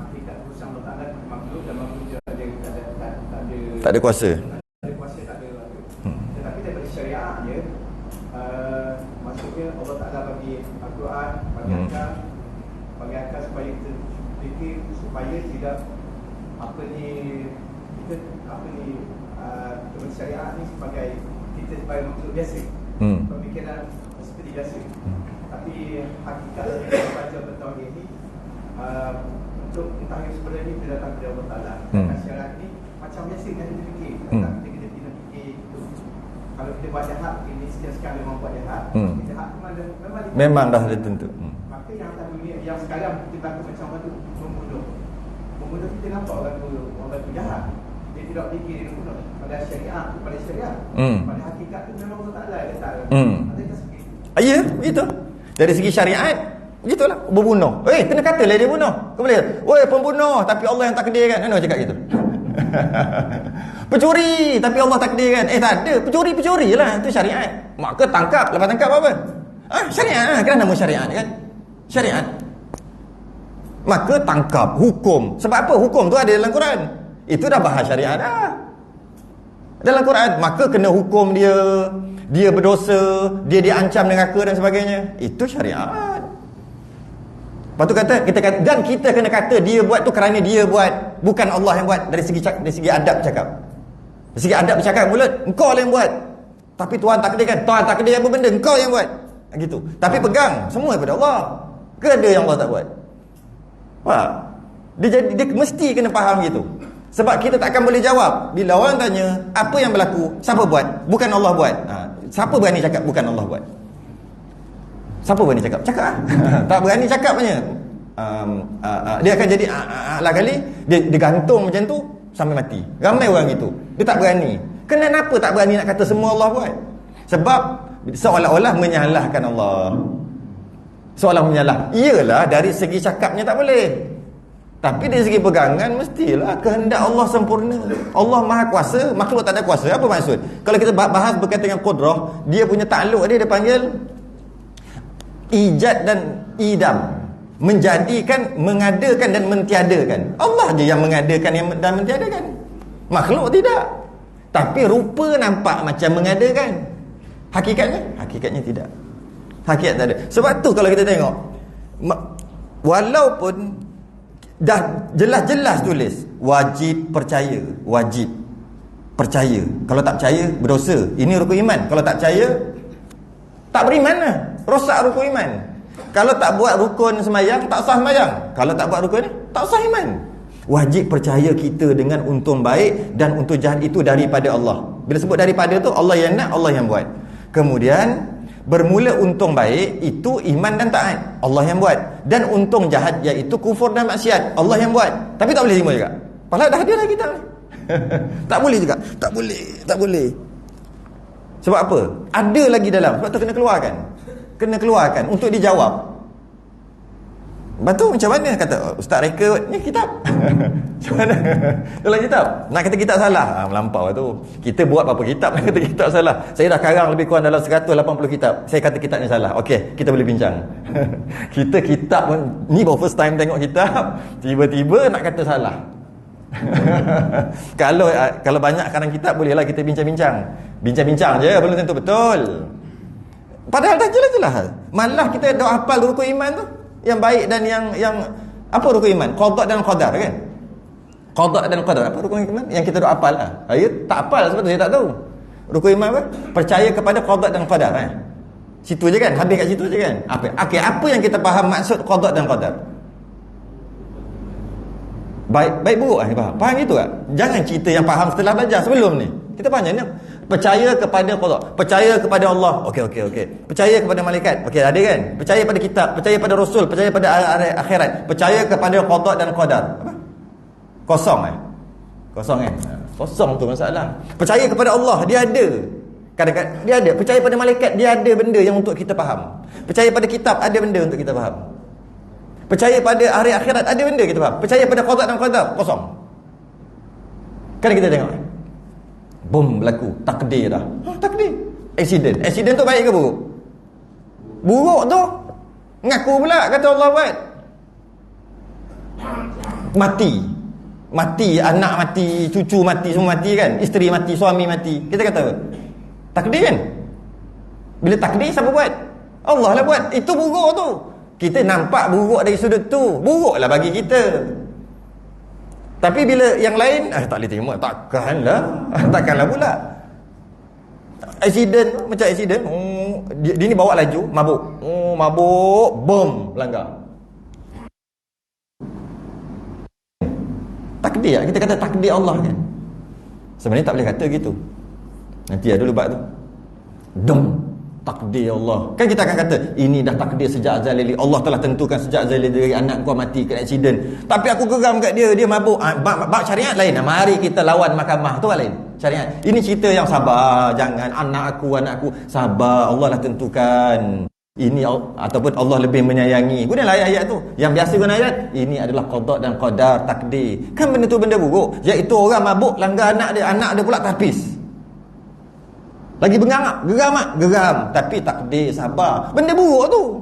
Hakikat urusan Allah Ta'ala makhluk dan makhluk tak ada kuasa. Tak ada. Tetapi daripada syariahnya, maksudnya Allah Ta'ala bagi Al-Quran, bagi akal supaya kita fikir, supaya tidak syariah ni sebagai kita sebagai makhluk biasa, pemikiran seperti biasa. Tapi hakikat yang baca betul ini, untuk mengetahui sebenarnya ini tidak datang dari Allah Ta'ala. Syariat ni macam biasa yang kita fikir. Kita kena fikir itu. Kalau kita buat jahat, ini setiap sekali memang buat jahat. Jahat memang dah tentu. Maka yang tadi ni, yang sekarang kita berlaku macam mana tu, membunuh kita nampak orang tu jahat. Dia tidak fikir dia membunuh. Pada syariat, pada hakikat tu memang Allah Ta'ala letak. Adakah seperti itu? Ya, begitu. Dari segi syariat, begitulah. Berbunuh. Kena katalah dia bunuh. Kau boleh kata, pembunuh, tapi Allah yang takdirkan. Mana cakap gitu? Pencuri, tapi Allah takdirkan. Tak ada. Pencuri lah. Itu syariat. Maka tangkap. Lepas tangkap apa? Syariat lah. Kenapa nama syariat kan? Syariat. Maka tangkap. Hukum. Sebab apa? Hukum tu ada dalam Quran. Itu dah bahas syariat dah. Dalam Quran. Maka kena hukum dia. Dia berdosa. Dia diancam neraka dan sebagainya. Itu syariat. Lepas tu dan kita kena kata dia buat tu kerana dia buat, bukan Allah yang buat. Dari segi adab cakap. Dari segi adab bercakap mulut, engkau lah yang buat. Tapi Tuhan takdirkan. Tuhan takdir apa benda, engkau yang buat. Gitu. Tapi pegang semua daripada Allah. Ke ada yang Allah tak buat? Dia mesti kena faham gitu. Sebab kita takkan boleh jawab bila orang tanya apa yang berlaku, siapa buat? Bukan Allah buat. Siapa berani cakap bukan Allah buat? Siapa berani cakap? Cakap. Tak berani cakap punya. Dia akan jadi lah kali dia gantung macam tu sampai mati. Ramai orang gitu. Dia tak berani. Kenapa tak berani nak kata semua Allah buat? Sebab seolah-olah menyalahkan Allah. Seolah menyalah. Iyalah dari segi cakapnya tak boleh. Tapi dari segi pegangan mestilah kehendak Allah sempurna. Allah Maha Kuasa, makhluk tak ada kuasa. Apa maksud? Kalau kita bahas berkaitan dengan qudrah, dia punya takluk dia panggil ijad dan idam. Menjadikan, mengadakan dan mentiadakan. Allah je yang mengadakan dan mentiadakan. Makhluk tidak. Tapi rupa nampak macam mengadakan. Hakikatnya tidak. Hakikat tak ada. Sebab tu kalau kita tengok, walaupun dah jelas-jelas tulis wajib percaya. Kalau tak percaya berdosa. Ini rukun iman. Kalau tak percaya tak beriman lah. Rosak rukun iman. Kalau tak buat rukun semayang, tak sah semayang. Kalau tak buat rukun ni, tak sah iman. Wajib percaya kita dengan untung baik dan untung jahat itu daripada Allah. Bila sebut daripada tu, Allah yang nak, Allah yang buat. Kemudian bermula untung baik itu iman dan taat, Allah yang buat. Dan untung jahat iaitu kufur dan maksiat, Allah yang buat. Tapi tak boleh terima juga. Padahal dah ada dah kita. Tak boleh juga. Tak boleh. Sebab apa? Ada lagi dalam. Sebab tu kena keluarkan untuk dijawab. Lepas tu macam mana? Kata ustaz reka ni kitab. Macam mana? Dalam kitab nak kata kitab salah, melampau tu. Kita buat berapa kitab nak kata kitab salah. Saya dah karang lebih kurang dalam 180 kitab. Saya kata kitab ni salah. Okey, kita boleh bincang. Kita kitab pun ni baru first time tengok kitab, tiba-tiba nak kata salah. Kalau banyak karang kitab bolehlah kita bincang-bincang. Bincang-bincang je, belum tentu betul. Padahal dah jelas-jelas. Malah kita dah hafal rukun iman tu. Yang baik dan yang apa rukun iman? Qada dan qadar kan? Qada dan qadar. Apa rukun iman? Yang kita dah hafal lah. Saya tak hafal sebab tu saya tak tahu. Rukun iman apa? Percaya kepada qada dan qadar kan? Situ je kan? Habis kat situ je kan? Apa yang kita faham maksud qada dan qadar? Baik buruk ni faham. Faham gitu tak? Jangan cerita yang faham setelah belajar, sebelum ni. Kita faham ni. Percaya kepada qada, percaya kepada Allah. Okey. Percaya kepada malaikat. Okey, ada kan? Percaya pada kitab, percaya pada rasul, percaya pada akhirat, percaya kepada qada dan qadar. Apa? Kosong Kosong kan? Kosong tu masalah. Percaya kepada Allah, dia ada. Kadang-kadang dia ada. Percaya pada malaikat, dia ada benda yang untuk kita faham. Percaya pada kitab, ada benda untuk kita faham. Percaya pada hari akhirat, ada benda kita faham. Percaya pada qada dan qadar, kosong. Kan kita tengok bom berlaku, takdir dah. Takdir. Accident tu baik ke buruk? Buruk tu. Ngaku pula kata Allah buat. Mati, anak mati, cucu mati, semua mati kan? Isteri mati, suami mati. Kita kata apa? Takdir kan? Bila takdir siapa buat? Allah lah buat. Itu buruk tu. Kita nampak buruk dari sudut tu. Buruklah bagi kita. Tapi bila yang lain tak boleh terima. Takkanlah pula. Macam accident, dia ni bawa laju, mabuk, bom, langgar. Takdir, kita kata takdir Allah kan. Sebenarnya tak boleh kata gitu. Nanti ada lubat tu. Takdir Allah. Kan kita akan kata ini dah takdir sejak azal lili. Allah telah tentukan sejak azal lili dari anak kau mati kena accident. Tapi aku geram kat dia mabuk. Bab syariat lain. Mari kita lawan mahkamah tu lain. Syariat. Ini cerita yang sabar, jangan anak aku sabar. Allah dah tentukan. Ini ataupun Allah lebih menyayangi. Gunalah ayat-ayat tu. Yang biasa guna ayat ini adalah qada dan qadar, takdir. Kan benda tu benda buruk. Iaitu orang mabuk langgar anak dia pula tapis. Lagi bengangak, geram. Tapi takdir, sabar. Benda buruk tu.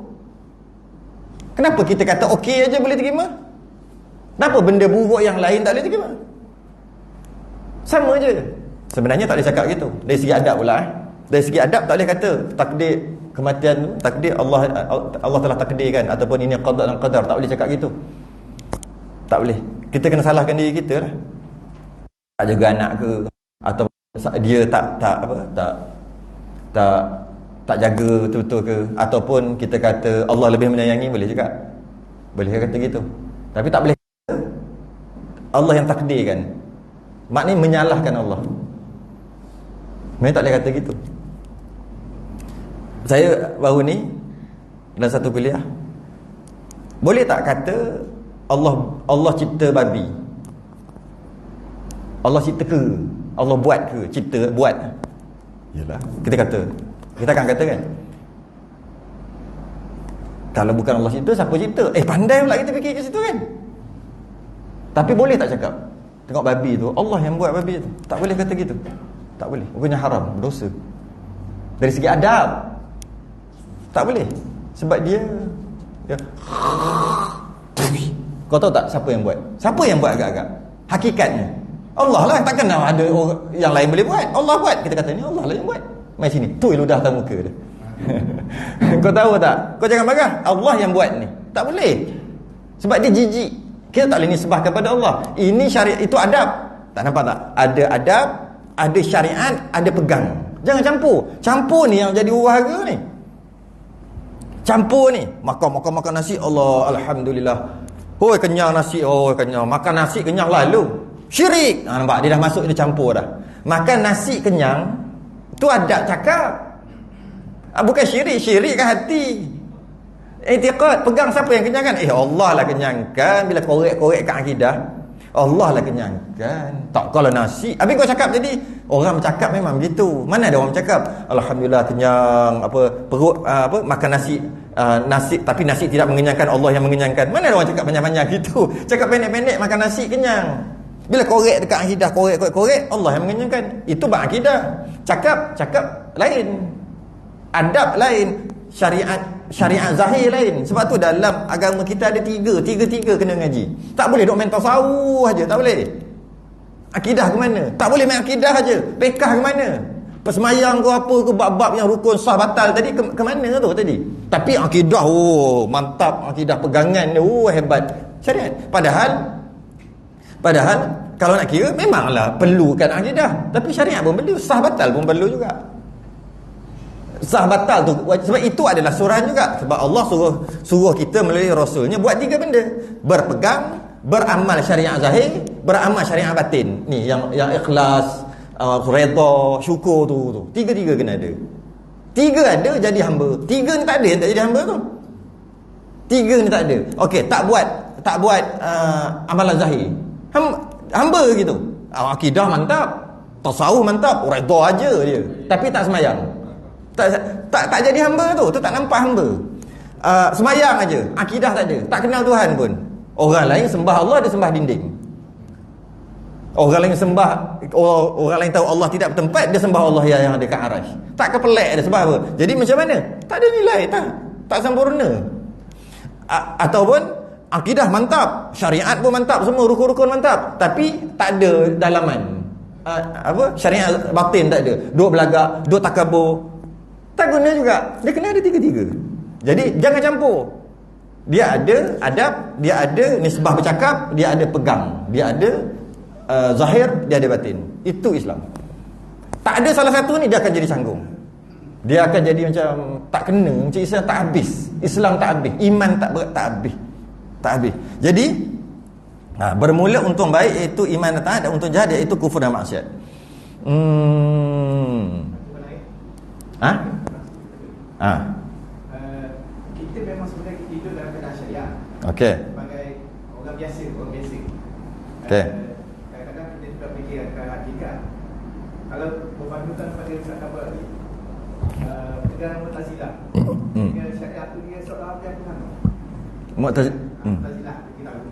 Kenapa kita kata okey aja boleh terima? Kenapa benda buruk yang lain tak boleh terima? Sama je. Sebenarnya tak boleh cakap gitu. Dari segi adab pula. Dari segi adab tak boleh kata takdir kematian tu, takdir Allah telah takdirkan ataupun ini qada dan qadar. Tak boleh cakap gitu. Tak boleh. Kita kena salahkan diri kita lah. Tak jaga anak ke, atau dia tak jaga betul-betul ke, ataupun kita kata Allah lebih menyayangi, boleh juga. Boleh kata gitu. Tapi tak boleh kata Allah yang takdirkan. Maknanya menyalahkan Allah. Memang tak boleh kata gitu. Saya baru ni dalam satu kuliah, boleh tak kata Allah cipta babi? Allah cipta ke? Allah buat ke? Cipta, buat. Yalah, kita akan kata kan, kalau bukan Allah cipta, siapa cipta? Pandai pula kita fikir ke situ kan. Tapi boleh tak cakap tengok babi tu Allah yang buat babi tu? Tak boleh kata gitu. Tak boleh. Hukumnya haram, berdosa. Dari segi adab tak boleh. Sebab dia kau tahu tak siapa yang buat? Siapa yang buat agak-agak? Hakikatnya Allah lah. Takkan ada orang yang lain boleh buat. Allah buat. Kita kata ni Allah lah yang buat. Mari sini, tu ludah atas muka dia. Kau tahu tak? Kau jangan marah. Allah yang buat ni. Tak boleh. Sebab dia jijik. Kita tak boleh nisbah kepada Allah. Ini syariat, itu adab. Tak nampak tak? Ada adab, ada syariat, ada pegang. Jangan campur. Campur ni yang jadi huru-hara ni. Campur ni. Makan nasi, Allah, Alhamdulillah. Hoi kenyang nasi, kenyang. Makan nasi kenyang lalu. Syirik. Nampak? Dia dah masuk, dia campur dah. Makan nasi kenyang, tu adab cakap. Bukan syirik. Syirik kan hati. I'tiqad, pegang siapa yang kenyangkan? Allah lah kenyangkan. Bila korek-korek kat akidah, Allah lah kenyangkan. Tak kalau nasi. Habis kau cakap jadi orang bercakap memang begitu. Mana ada orang bercakap Alhamdulillah kenyang, perut makan nasi nasi, tapi nasi tidak mengenyangkan, Allah yang mengenyangkan. Mana ada orang cakap panjang-panjang gitu? Cakap pendek-pendek makan nasi kenyang. Bila korek dekat akidah, korek, Allah yang mengenyangkan. Itu bab akidah. Cakap lain. Adab lain. Syariat zahir lain. Sebab tu dalam agama kita ada tiga kena ngaji. Tak boleh duk main tasawuf aja, tak boleh. Akidah ke mana? Tak boleh main akidah aja. Fiqh ke mana? Persemayang ke apa ke, bab-bab yang rukun sah batal tadi ke mana tu tadi? Tapi akidah, mantap, akidah pegangan, hebat syariat. Padahal kalau nak kira memanglah perlukan akidah, tapi syariat pun perlu, sah batal pun perlu juga. Sah batal tu sebab itu adalah suruhan juga. Sebab Allah suruh kita melalui rasulnya buat 3 benda: berpegang, beramal syariat zahir, beramal syariat batin. Ni yang ikhlas, redha, syukur tu. 3 kena ada. 3 ada jadi hamba. 3 ni tak ada tak jadi hamba tu. 3 ni tak ada. Okey, tak buat amalan zahir. Hamba gitu. Akidah mantap, tasawuf mantap, redha aja dia. Tapi tak semayang. Tak jadi hamba tu tak nampak hamba. Semayang aja, akidah tak ada, tak kenal Tuhan pun. Orang lain sembah Allah, dia sembah dinding. Orang lain tahu Allah tidak bertempat, dia sembah Allah yang ada kat arasy. Tak kepelek dia sebab apa? Jadi macam mana? Tak ada nilai, tak sempurna. Ataupun akidah mantap, syariat pun mantap, semua rukun-rukun mantap, tapi tak ada dalaman. Syariat batin tak ada. Duk belagak, duk takabur, tak guna juga. Dia kena ada 3. Jadi jangan campur. Dia ada adab, dia ada nisbah bercakap, dia ada pegang, dia ada zahir, dia ada batin. Itu Islam. Tak ada salah satu ni, dia akan jadi canggung. Dia akan jadi macam tak kena, macam Islam tak habis. Islam tak habis, iman tak habis. Jadi bermula untung baik iaitu iman dan taat, dan untung jahat iaitu kufur dan maksiat. Kita memang sebenarnya hidup dalam keadaan syariah. Okey. Sebagai orang biasa. Okey. Kadang-kadang kita juga fikir akan hakikat. Kalau berpandukan pada sahabat ni, pegangan Mu'tazilah. Dengan syariah tu dia seolah apa yang Tuhan. Mu'tazilah kita tahu.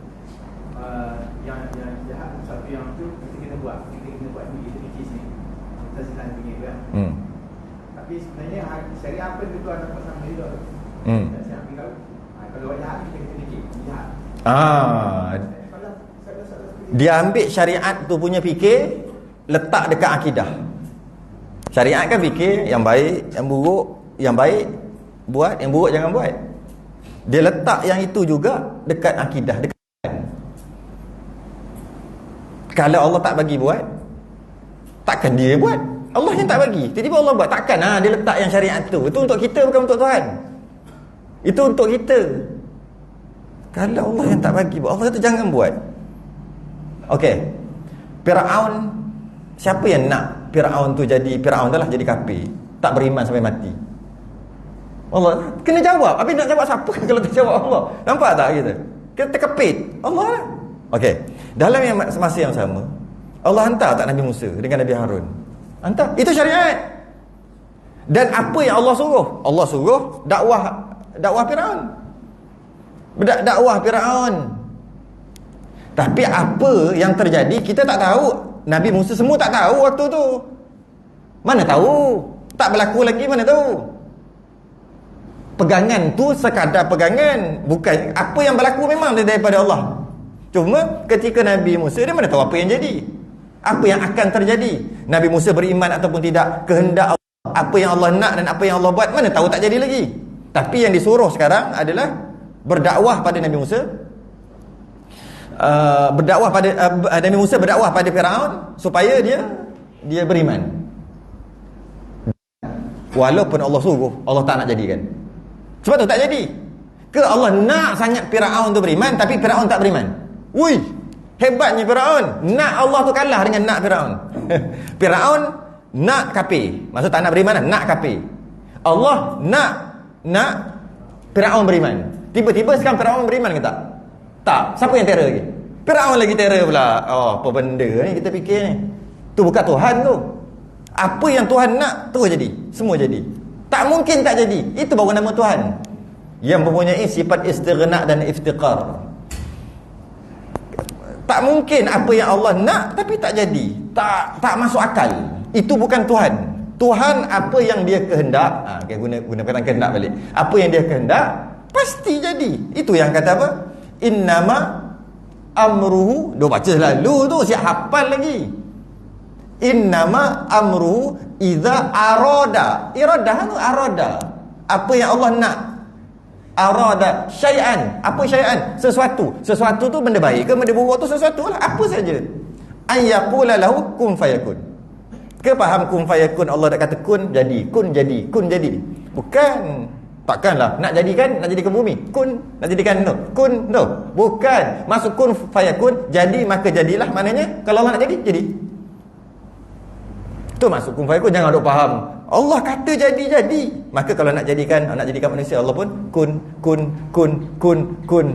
Yang jahat satu yang tu kita kena buat ni, kita fikir sini. Mu'tazilah fikir kan. Tapi sebenarnya syariah apa itu ada pasal juga. Saya ambil tahu. Kalau jahat kita fikir jahat. Dia ambil syariat tu punya fikir, letak dekat akidah. Syariat kan fikir yang baik, yang buruk, yang baik buat, yang buruk jangan buat. Dia letak yang itu juga dekat akidah, dekat. Kalau Allah tak bagi buat, takkan dia buat. Allah yang tak bagi, tiba-tiba Allah buat. Takkan dia letak yang syariat tu. Itu untuk kita, bukan untuk Tuhan. Itu untuk kita. Kalau Allah yang tak bagi buat, Allah kata jangan buat. Okey. Firaun, siapa yang nak Firaun tu jadi Firaun dah lah, jadi kafir, tak beriman sampai mati? Allah kena jawab. Habis nak jawab siapa kalau tak jawab Allah? Nampak tak kita? Kita terkepit Allah lah. Okey. Dalam yang masa yang sama, Allah hantar tak Nabi Musa dengan Nabi Harun? Hantar. Itu syariat. Dan apa yang Allah suruh? Allah suruh dakwah Firaun. Dakwah Firaun. Tapi apa yang terjadi kita tak tahu. Nabi Musa semua tak tahu waktu tu. Mana tahu? Tak berlaku lagi, mana tahu? Pegangan tu sekadar pegangan, bukan apa yang berlaku memang daripada Allah. Cuma ketika Nabi Musa, dia mana tahu apa yang jadi, apa yang akan terjadi. Nabi Musa beriman ataupun tidak, kehendak Allah, apa yang Allah nak dan apa yang Allah buat, mana tahu, tak jadi lagi. Tapi yang disuruh sekarang adalah berdakwah pada Nabi Musa. Nabi Musa berdakwah pada Firaun supaya dia beriman. Walaupun Allah suruh, Allah tak nak jadikan. Sebab tu tak jadi. Ke Allah nak sangat Firaun tu beriman, tapi Firaun tak beriman. Wui, hebatnya Firaun. Nak Allah tu kalah dengan nak Firaun. Firaun nak kafir, maksud tak nak beriman, nak kafir. Allah nak Firaun beriman. Tiba-tiba sekarang Firaun beriman ke tak? Tak. Siapa yang terror lagi? Firaun lagi terror pula. Apa benda ni kita fikir ni? Tu bukan Tuhan tu. Apa yang Tuhan nak, terus jadi. Semua jadi. Tak mungkin tak jadi. Itu baru nama Tuhan. yang mempunyai sifat istighna dan iftiqar. Tak mungkin apa yang Allah nak tapi tak jadi. Tak masuk akal. Itu bukan Tuhan. Tuhan apa yang dia kehendak, guna perkataan kehendak balik. Apa yang dia kehendak pasti jadi. Itu yang kata apa? Innama amruhu. Dia baca selalu tu, siap hafal lagi. Innama amruhu idza arada. Iradah tu arada. Apa yang Allah nak. Arada syai'an. Apa syai'an? Sesuatu. Sesuatu tu benda baik ke benda buruk tu sesuatu lah. Apa saja. An yaqula lahu kun fayakun. Ke faham kun fayakun, Allah dah kata kun jadi, kun jadi, kun jadi. Bukan. Takkanlah nak jadikan bumi. Kun nak jadikan tu. Kun tu. Bukan. Masuk kun fayakun, jadi maka jadilah, maknanya kalau Allah nak jadi. Tu masuk kun fayakun, jangan duk faham. Allah kata jadi. Maka kalau nak jadikan manusia, Allah pun kun.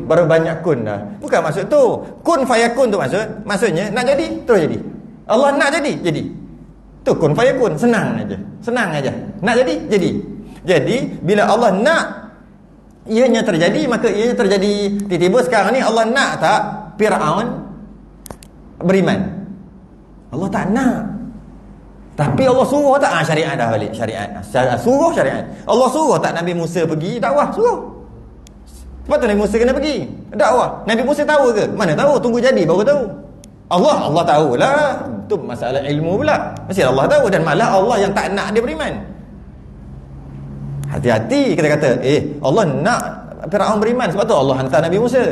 Baru banyak kun dah. Bukan maksud tu. Kun fayakun tu maksudnya nak jadi, terus jadi. Allah nak jadi. Tu kun fayakun, senang aja. Nak jadi. Jadi bila Allah nak ianya terjadi, maka ianya terjadi. Tiba-tiba sekarang ni Allah nak tak Fir'aun beriman? Allah tak nak. Tapi Allah suruh tak? Syariat dah balik. Syariat. Allah suruh tak Nabi Musa pergi dakwah? Suruh. Sebab tu Nabi Musa kena pergi dakwah. Nabi Musa tahu ke? Mana tahu, tunggu jadi baru tahu. Allah tahulah. Tu masalah ilmu pula. Mesti Allah tahu, dan malah Allah yang tak nak dia beriman. Hati-hati kita kata, Allah nak Fir'aun beriman, sebab tu Allah hantar Nabi Musa.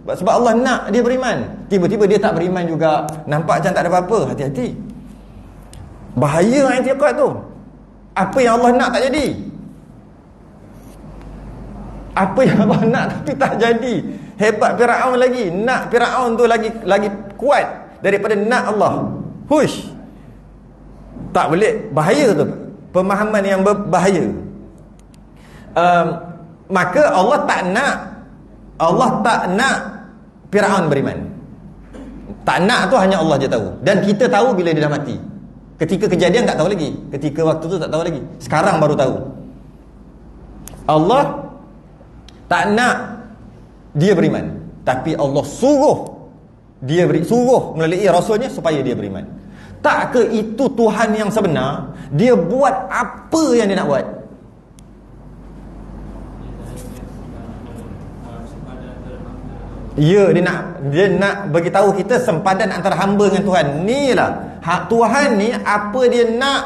Sebab Allah nak dia beriman. Tiba-tiba dia tak beriman juga. Nampak macam tak ada apa-apa. Hati-hati. Bahaya i'tiqad tu. Apa yang Allah nak tak jadi. Apa yang Allah nak tapi tak jadi. Hebat Fir'aun lagi. Nak Fir'aun tu lagi kuat daripada nak Allah. Hush. Tak boleh. Bahaya tu. Pemahaman yang berbahaya. Maka Allah tak nak Fir'aun beriman. Tak nak tu hanya Allah je tahu. Dan kita tahu bila dia dah mati. Ketika kejadian tak tahu lagi. Ketika waktu tu tak tahu lagi. Sekarang baru tahu. Allah tak nak dia beriman, tapi Allah suruh melalui Rasulnya supaya dia beriman. Tak ke itu Tuhan yang sebenar? Dia buat apa yang dia nak buat? Ya, dia nak bagi tahu kita sempadan antara hamba dengan Tuhan. Inilah Tuhan ni, apa dia nak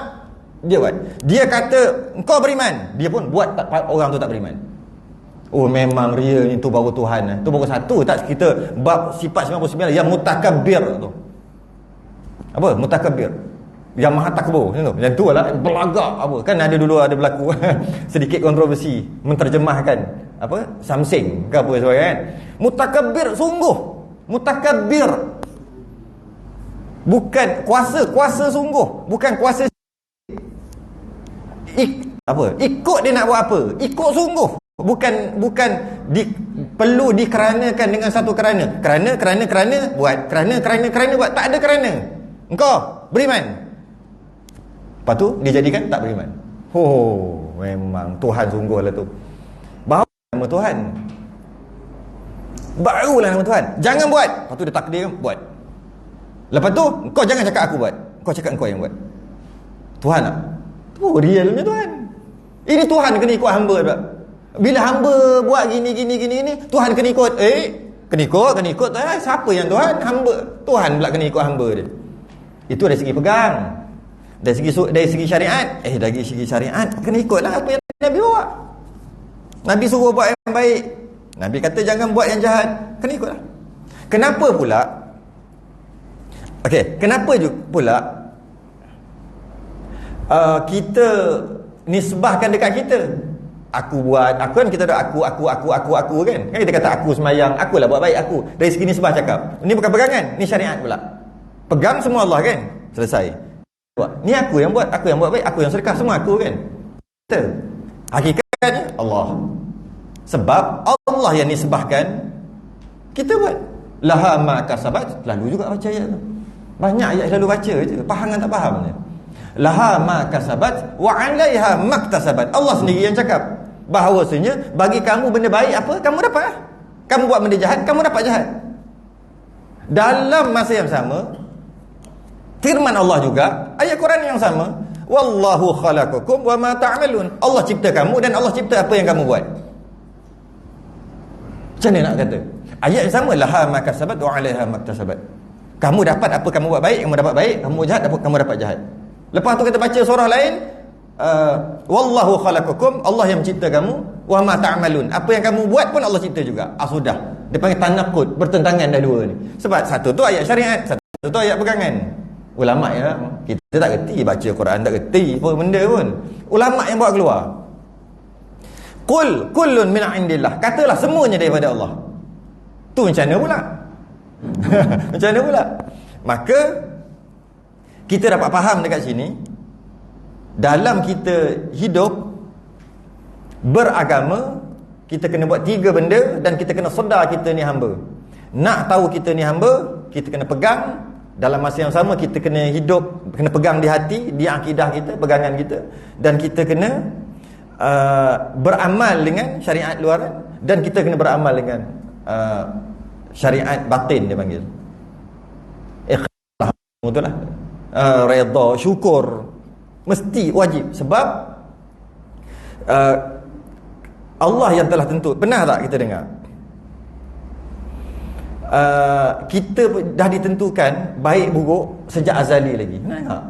dia buat. Dia kata engkau beriman, dia pun buat orang tu tak beriman. Oh, memang real itu baru Tuhan. Itu baru satu. Tak, kita bab sifat 99 yang mutakabbir tu. Apa? Mutakabbir. Yang maha takbur tu. Yang tu lah belagak apa. Kan dulu ada berlaku sedikit kontroversi menterjemahkan apa? Samsing ke apa sebagainya kan. Mutakabbir sungguh. Mutakabbir. Bukan kuasa sungguh, bukan kuasa ikut dia nak buat apa? Ikut sungguh. Bukan perlu dikeranakan dengan satu kerana buat. Kerana buat. Tak ada kerana. Engkau beriman. Lepas tu dia jadikan tak beriman. Memang Tuhan sungguh lah tu. Baru nama Tuhan. Barulah nama Tuhan. Jangan buat. Lepas tu dia takdir buat. Lepas tu kau jangan cakap aku buat. Kau cakap kau yang buat. Tuhan tak? Tu realnya Tuhan. Ini Tuhan kena ikut hamba pula. Bila hamba buat gini, Tuhan kena ikut. Kena ikut. Siapa yang Tuhan? Hamba. Tuhan pula kena ikut hamba dia. Itu dari segi pegang. Dari segi syariat. Dari segi syariat kena ikutlah apa yang Nabi buat. Nabi suruh buat yang baik. Nabi kata jangan buat yang jahat. Kena ikutlah. Kenapa pula? Kenapa pula kita nisbahkan dekat kita? Aku buat, aku kan kita ada aku kan. Kan kita kata aku semayang, akulah buat baik aku. Dari segi nisbah cakap. Ini bukan pegangan, ni syariat pula. Pegang semua Allah kan. Selesai. Ni aku yang buat baik, aku yang sedekah, semua aku kan. Kita hakikatnya Allah. Sebab Allah yang nisbahkan, kita buat. Laha ma kasabat, lalu juga baca ayat tu. Banyak ayat selalu baca je, faham kan tak faham je. Laha ma kasabat wa 'alaiha maktasabat. Allah sendiri yang cakap. bahawasanya bagi kamu benda baik apa, kamu dapat lah. Kamu buat benda jahat, kamu dapat jahat. Dalam masa yang sama, firman Allah juga, ayat Quran yang sama, wallahu khalaqakum wa ma ta'malun. Allah cipta kamu dan Allah cipta apa yang kamu buat. Macam mana nak kata? Ayat yang sama, laha ma kasabat wa 'alaiha ma iktasabat. Kamu dapat apa kamu buat baik, kamu dapat baik. Kamu buat jahat, apa kamu dapat jahat. Lepas tu kita baca surah lain, wallahu khalaqakum, Allah yang mencipta kamu, wa ma ta'malun. Apa yang kamu buat pun Allah cipta juga. Sudah. Dia panggil tanaqud, bertentangan dah dua ni. Sebab satu tu ayat syariat, satu tu ayat pegangan. Ulama ya, kita tak reti baca Quran, tak reti apa benda pun. Ulama yang buat keluar. Qul kullun min indillah. Katalah semuanya daripada Allah. Tu macam mana pula? Macam mana pula? Maka kita dapat faham dekat sini, dalam kita hidup beragama, kita kena buat 3 benda dan kita kena sedar kita ni hamba. Nak tahu kita ni hamba, kita kena pegang. Dalam masa yang sama kita kena hidup, kena pegang di hati, di akidah kita, pegangan kita, dan kita kena beramal dengan syariat luaran, dan kita kena beramal dengan syariat batin dia panggil. Ikhlas, betul lah. Redha, syukur, mesti wajib. Sebab Allah yang telah tentu. Pernah tak kita dengar kita dah ditentukan baik buruk sejak azali lagi? Pernah tak?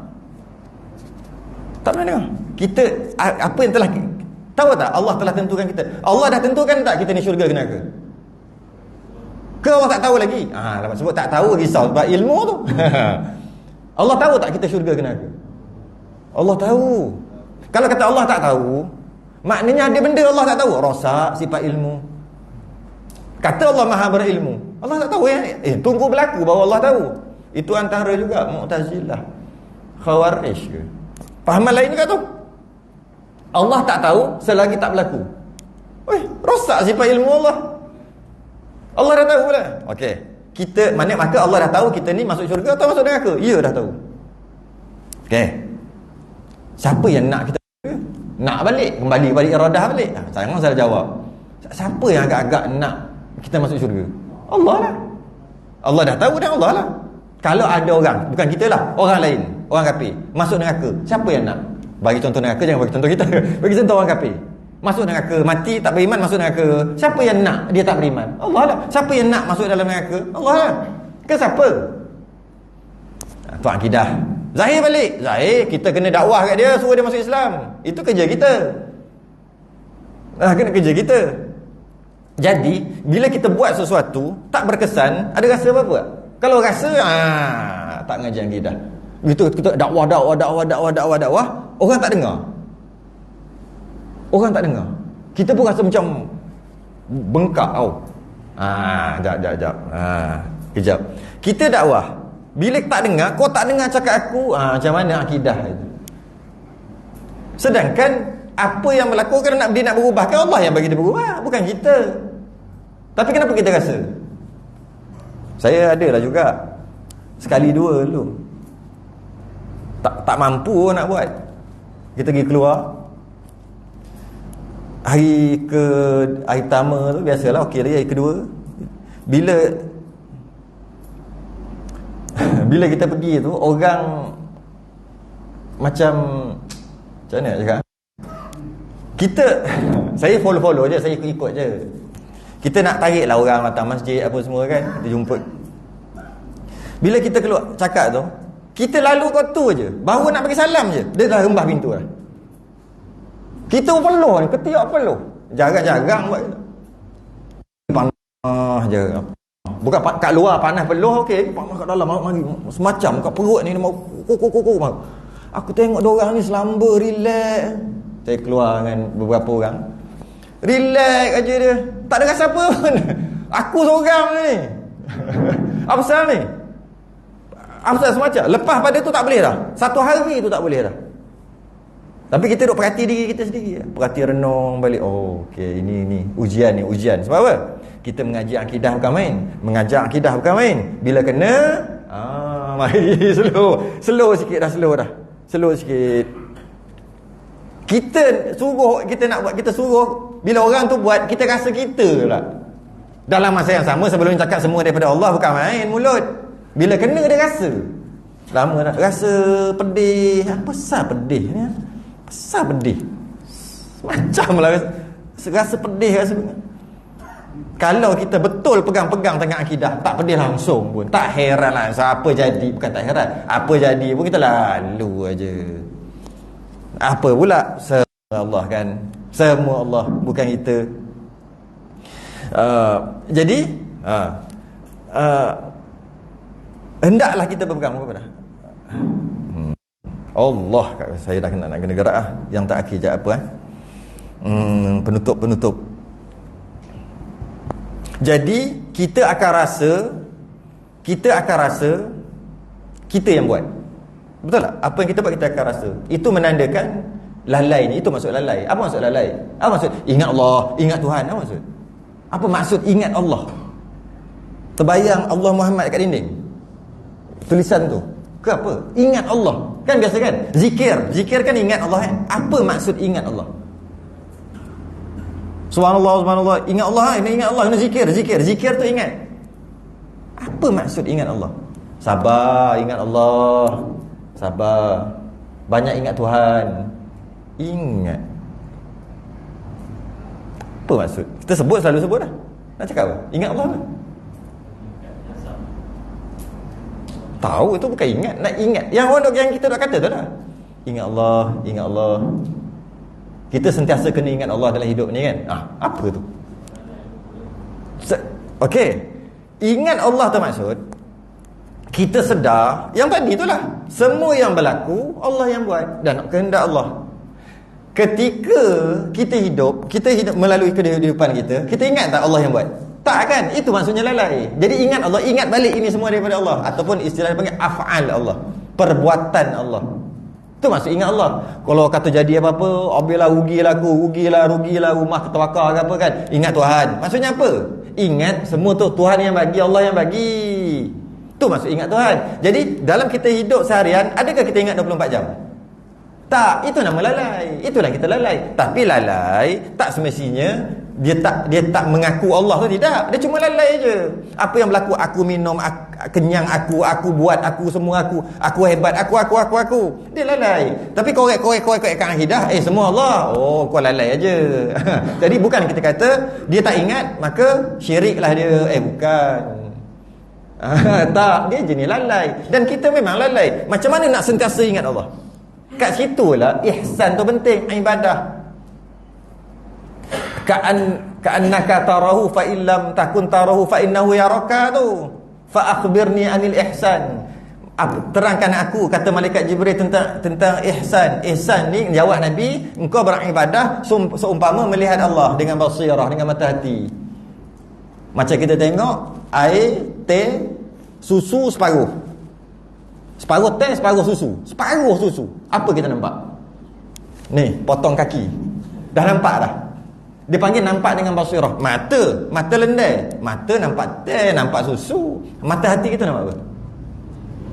Tak pernah dengar. Kita apa yang telah, tahu tak Allah telah tentukan kita? Allah dah tentukan tak kita ni syurga ke neraka? Ke Allah tak tahu lagi? Sebab tak tahu risau sebab ilmu tu. Allah tahu tak kita syurga ke neraka? Allah tahu. Kalau kata Allah tak tahu, maknanya ada benda Allah tak tahu. Rosak sifat ilmu. Kata Allah Maha berilmu, Allah tak tahu ya. Tunggu berlaku baru Allah tahu. Itu antara juga Mu'tazilah, Khawarij ke. Fahaman lain juga tu. Allah tak tahu selagi tak berlaku. Rosak sifat ilmu Allah. Allah dah tahu pula. Okey. Kita maka Allah dah tahu kita ni masuk syurga atau masuk neraka? Ya, dah tahu. Okey. Siapa yang nak kita nak balik, kembali balik iradah balik? Jangan salah jawab. Siapa yang agak-agak nak kita masuk syurga? Allah lah. Allah dah tahu dan Allah lah. Kalau ada orang, bukan kita lah, orang lain, orang kafir masuk neraka, siapa yang nak? Bagi contoh neraka, jangan bagi contoh kita. Bagi contoh orang kafir masuk neraka, mati tak beriman masuk neraka, siapa yang nak dia tak beriman? Allah lah. Siapa yang nak masuk dalam neraka? Allah lah. Ke siapa? Tu akidah. Zahir balik. Zahir kita kena dakwah kat dia, suruh dia masuk Islam. Itu kerja kita. Kena kerja kita. Jadi bila kita buat sesuatu tak berkesan, ada rasa apa-apa? Kalau rasa tak ngaji akidah. Begitu kita dakwah, orang tak dengar. Orang tak dengar. Kita pun rasa macam bengkak tau. Sekejap. Kejap. Kita dakwah. Bila tak dengar, kau tak dengar cakap aku, macam mana akidah itu? Sedangkan apa yang berlaku kerana dia nak berubah, kan Allah yang bagi dia berubah, bukan kita. Tapi kenapa kita rasa? Saya adalah juga sekali dua dulu tak mampu nak buat. Kita pergi keluar hari pertama tu biasalah, okey, hari kedua bila kita pergi tu orang macam mana nak cakap, saya follow je, saya ikut je. Kita nak tarik lah orang datang masjid apa semua kan, kita jumpa. Bila kita keluar cakap tu, kita lalu kat tu je, baru nak bagi salam je dia dah rembah pintu dah. Kita peluh ni, ketiak peluh, jarang-jarang buat panas je. Bukan kat luar panas peluh, okey, panas kat dalam mari semacam kat perut ni mau kuk. Aku tengok diorang ni selamba, relax. Saya keluar dengan beberapa orang, relax aja dia, tak ada rasa apa pun. Aku seorang ni. Apa pasal ni? Apa pasal semacam? Lepas pada tu tak boleh dah. Satu hari tu tak boleh dah. Tapi kita duk perhati diri kita sendiri. Perhati, renung balik. Oh, okey, ini ujian ni, ujian. Sebab apa? Kita mengaji akidah bukan main. Mengajar akidah bukan main. Bila kena, mari slow sikit dah, slow sikit. Kita nak buat, kita suruh bila orang tu buat, kita rasa kita lah. Dalam masa yang sama, sebelum cakap semua daripada Allah, bukan main mulut. Bila kena dia rasa. Lama nak rasa pedih. Apa sah pedih ni? Sah pedih. Macam lah rasa pedih, rasa. Kalau kita betul pegang-pegang tengah akidah, tak pedih langsung pun, tak heran lah. Apa jadi, bukan tak heran, apa jadi pun kita lalu aja. Apa pula? Semua Allah kan. Semua Allah, bukan kita. Jadi hendaklah kita berpegang kepada Allah. Saya dah nak kena gerak lah. Yang tak akhir jap apa penutup. Jadi kita akan rasa kita yang buat. Betul tak? Apa yang kita buat kita akan rasa. Itu menandakan lalai ni. Itu maksud lalai. Apa maksud lalai? Apa maksud ingat Allah, ingat Tuhan? Apa maksud? Apa maksud ingat Allah? Terbayang Allah Muhammad kat dinding, tulisan tu ke apa? Ingat Allah. Kan biasa kan? Zikir kan ingat Allah kan? Apa maksud ingat Allah? Subhanallah, ingat Allah, ini ingat Allah, ini zikir tu ingat. Apa maksud ingat Allah? Sabar, ingat Allah. Sabar. Banyak ingat Tuhan. Ingat. Apa maksud? Kita selalu sebut dah. Nak cakap apa? Ingat Allah lah. Tahu itu bukan ingat, nak ingat. Yang kita nak kata tu lah. Ingat Allah. Kita sentiasa kena ingat Allah dalam hidup ni kan. Apa tu? Okey. Ingat Allah tu maksud kita sedar yang tadi tu lah. Semua yang berlaku Allah yang buat dan kehendak Allah. Ketika kita hidup melalui kehidupan kita ingat tak Allah yang buat? Tak kan? Itu maksudnya lalai. Jadi ingat Allah, ingat balik ini semua daripada Allah, ataupun istilah dipanggil af'al Allah, perbuatan Allah. Itu maksud ingat Allah. Kalau kata jadi apa-apa, rugilah rumah terbakar ke apa kan, ingat Tuhan. Maksudnya apa? Ingat semua tu Tuhan yang bagi, Allah yang bagi. Itu maksud ingat Tuhan. Jadi dalam kita hidup seharian, adakah kita ingat 24 jam? Tak, itu nama lalai. Itulah kita lalai. Tapi lalai tak semestinya dia tak mengaku Allah tu, tidak. Dia cuma lalai je. Apa yang berlaku, aku minum, kenyang aku buat, aku semua aku hebat, aku. Dia lalai. Tapi korek kat akidah, semua Allah. Oh, kau lalai aja. Jadi bukan kita kata dia tak ingat maka syiriklah dia. Bukan. Tak, dia jenis lalai. Dan kita memang lalai. Macam mana nak sentiasa ingat Allah? Kat situlah ihsan tu penting, ibadah. Ka'annaka tarahu fa illam takun tarahu fa innahu yaraka tu. Fa akhbirni anil ihsan. Terangkan aku, kata malaikat Jibril, tentang ihsan. Ihsan ni, jawab Nabi, engkau beribadah seumpama melihat Allah dengan basirah, dengan mata hati. Macam kita tengok air, teh, susu separuh. Separuh teh, separuh susu. Apa kita nampak? Ni, potong kaki. Dah nampak dah. Dia panggil nampak dengan basirah. Mata lendai. Mata nampak teh, nampak susu. Mata hati kita nampak apa?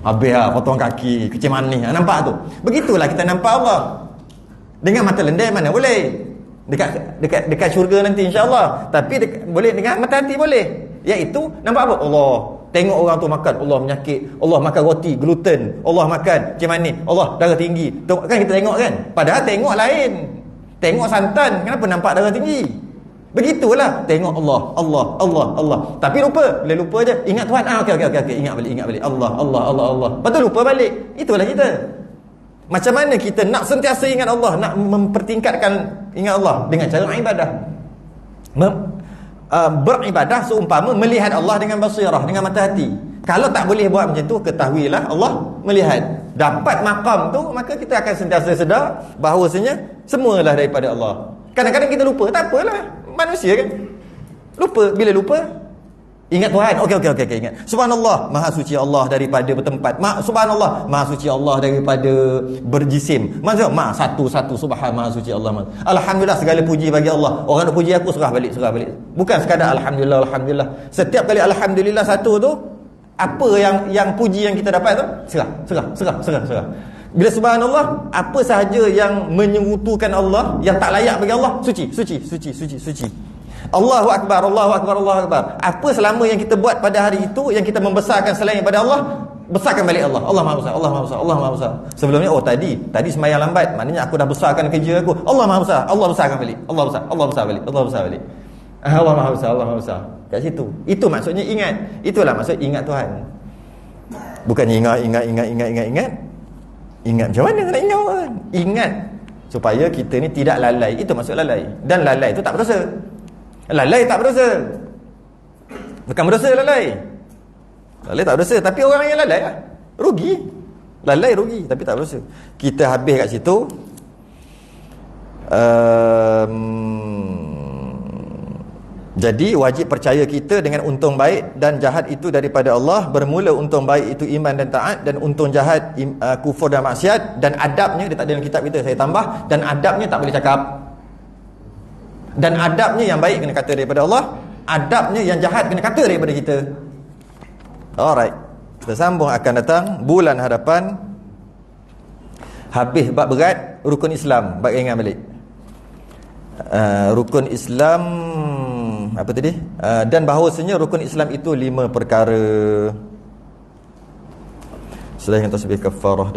Habis lah, potong kaki, kecil manis. Nampak tu. Begitulah kita nampak Allah. Dengan mata lendai mana boleh. Dekat syurga nanti insya-Allah. Tapi boleh dengan mata hati boleh. Iaitu nampak apa? Allah. Tengok orang tu makan, Allah menyakit. Allah makan roti gluten, Allah makan kecil manis, Allah darah tinggi. Kan kita tengok kan? Padahal tengok lain. Tengok santan, kenapa nampak darah tinggi? Begitulah, tengok Allah. Tapi lupa, bila lupa je ingat Tuhan. Okey, ingat balik. Allah. Lepas tu lupa balik. Itulah kita. Macam mana kita nak sentiasa ingat Allah, nak mempertingkatkan ingat Allah dengan cara ibadah. Beribadah seumpama melihat Allah dengan basirah, dengan mata hati. Kalau tak boleh buat macam tu, ketahuilah Allah melihat. Dapat maqam tu, maka kita akan sentiasa sedar bahawasanya semualah daripada Allah. Kadang-kadang kita lupa, tak apalah, manusia kan. Lupa, bila lupa ingat Tuhan. Okey, ingat. Subhanallah, maha suci Allah daripada bertempat. Subhanallah, maha suci Allah daripada berjisim. Maksud satu subhan, maha suci Allah. Alhamdulillah, segala puji bagi Allah. Orang nak puji aku, serah balik. Bukan sekadar alhamdulillah. Setiap kali alhamdulillah satu tu, apa yang puji yang kita dapat tu, serah. Bila subhanallah, apa sahaja yang menyerutukan Allah, yang tak layak bagi Allah, suci, suci, suci, suci, suci. Allahu akbar, Allahu akbar, Allahu akbar. Apa selama yang kita buat pada hari itu yang kita membesarkan selain daripada Allah, besarkan balik Allah. Allah Maha Besar, Allah Maha Besar, Allah Maha Besar. Sebelumnya tadi sembahyang lambat, maknanya aku dah besarkan kerja aku. Allah Maha Besar, Allah besarkan balik. Allah besar, Allah besar balik, Allah besar balik. Allah Maha Besar, Allah Maha Besar. Kat situ. Itu maksudnya ingat. Itulah maksud ingat Tuhan. Bukannya ingat. Ingat macam mana nak ingat? Ingat supaya kita ni tidak lalai. Itu maksud lalai. Dan lalai itu tak berdosa. Lalai tak berdosa. Bukan berdosa lalai. Lalai tak berdosa. Tapi orang yang lalai lah, rugi. Lalai rugi, tapi tak berdosa. Kita habis kat situ. Jadi wajib percaya kita dengan untung baik dan jahat itu daripada Allah. Bermula untung baik itu iman dan taat, dan untung jahat kufur dan maksiat. Dan adabnya, dia tak ada dalam kitab kita, saya tambah. Dan adabnya tak boleh cakap. Dan adabnya yang baik kena kata daripada Allah, adabnya yang jahat kena kata daripada kita. Alright, kita sambung akan datang bulan hadapan. Habis bab berat, rukun Islam, bab ringan balik. Rukun Islam apa tadi? Dan bahawasanya rukun Islam itu 5 perkara. Selain tasbih kafarah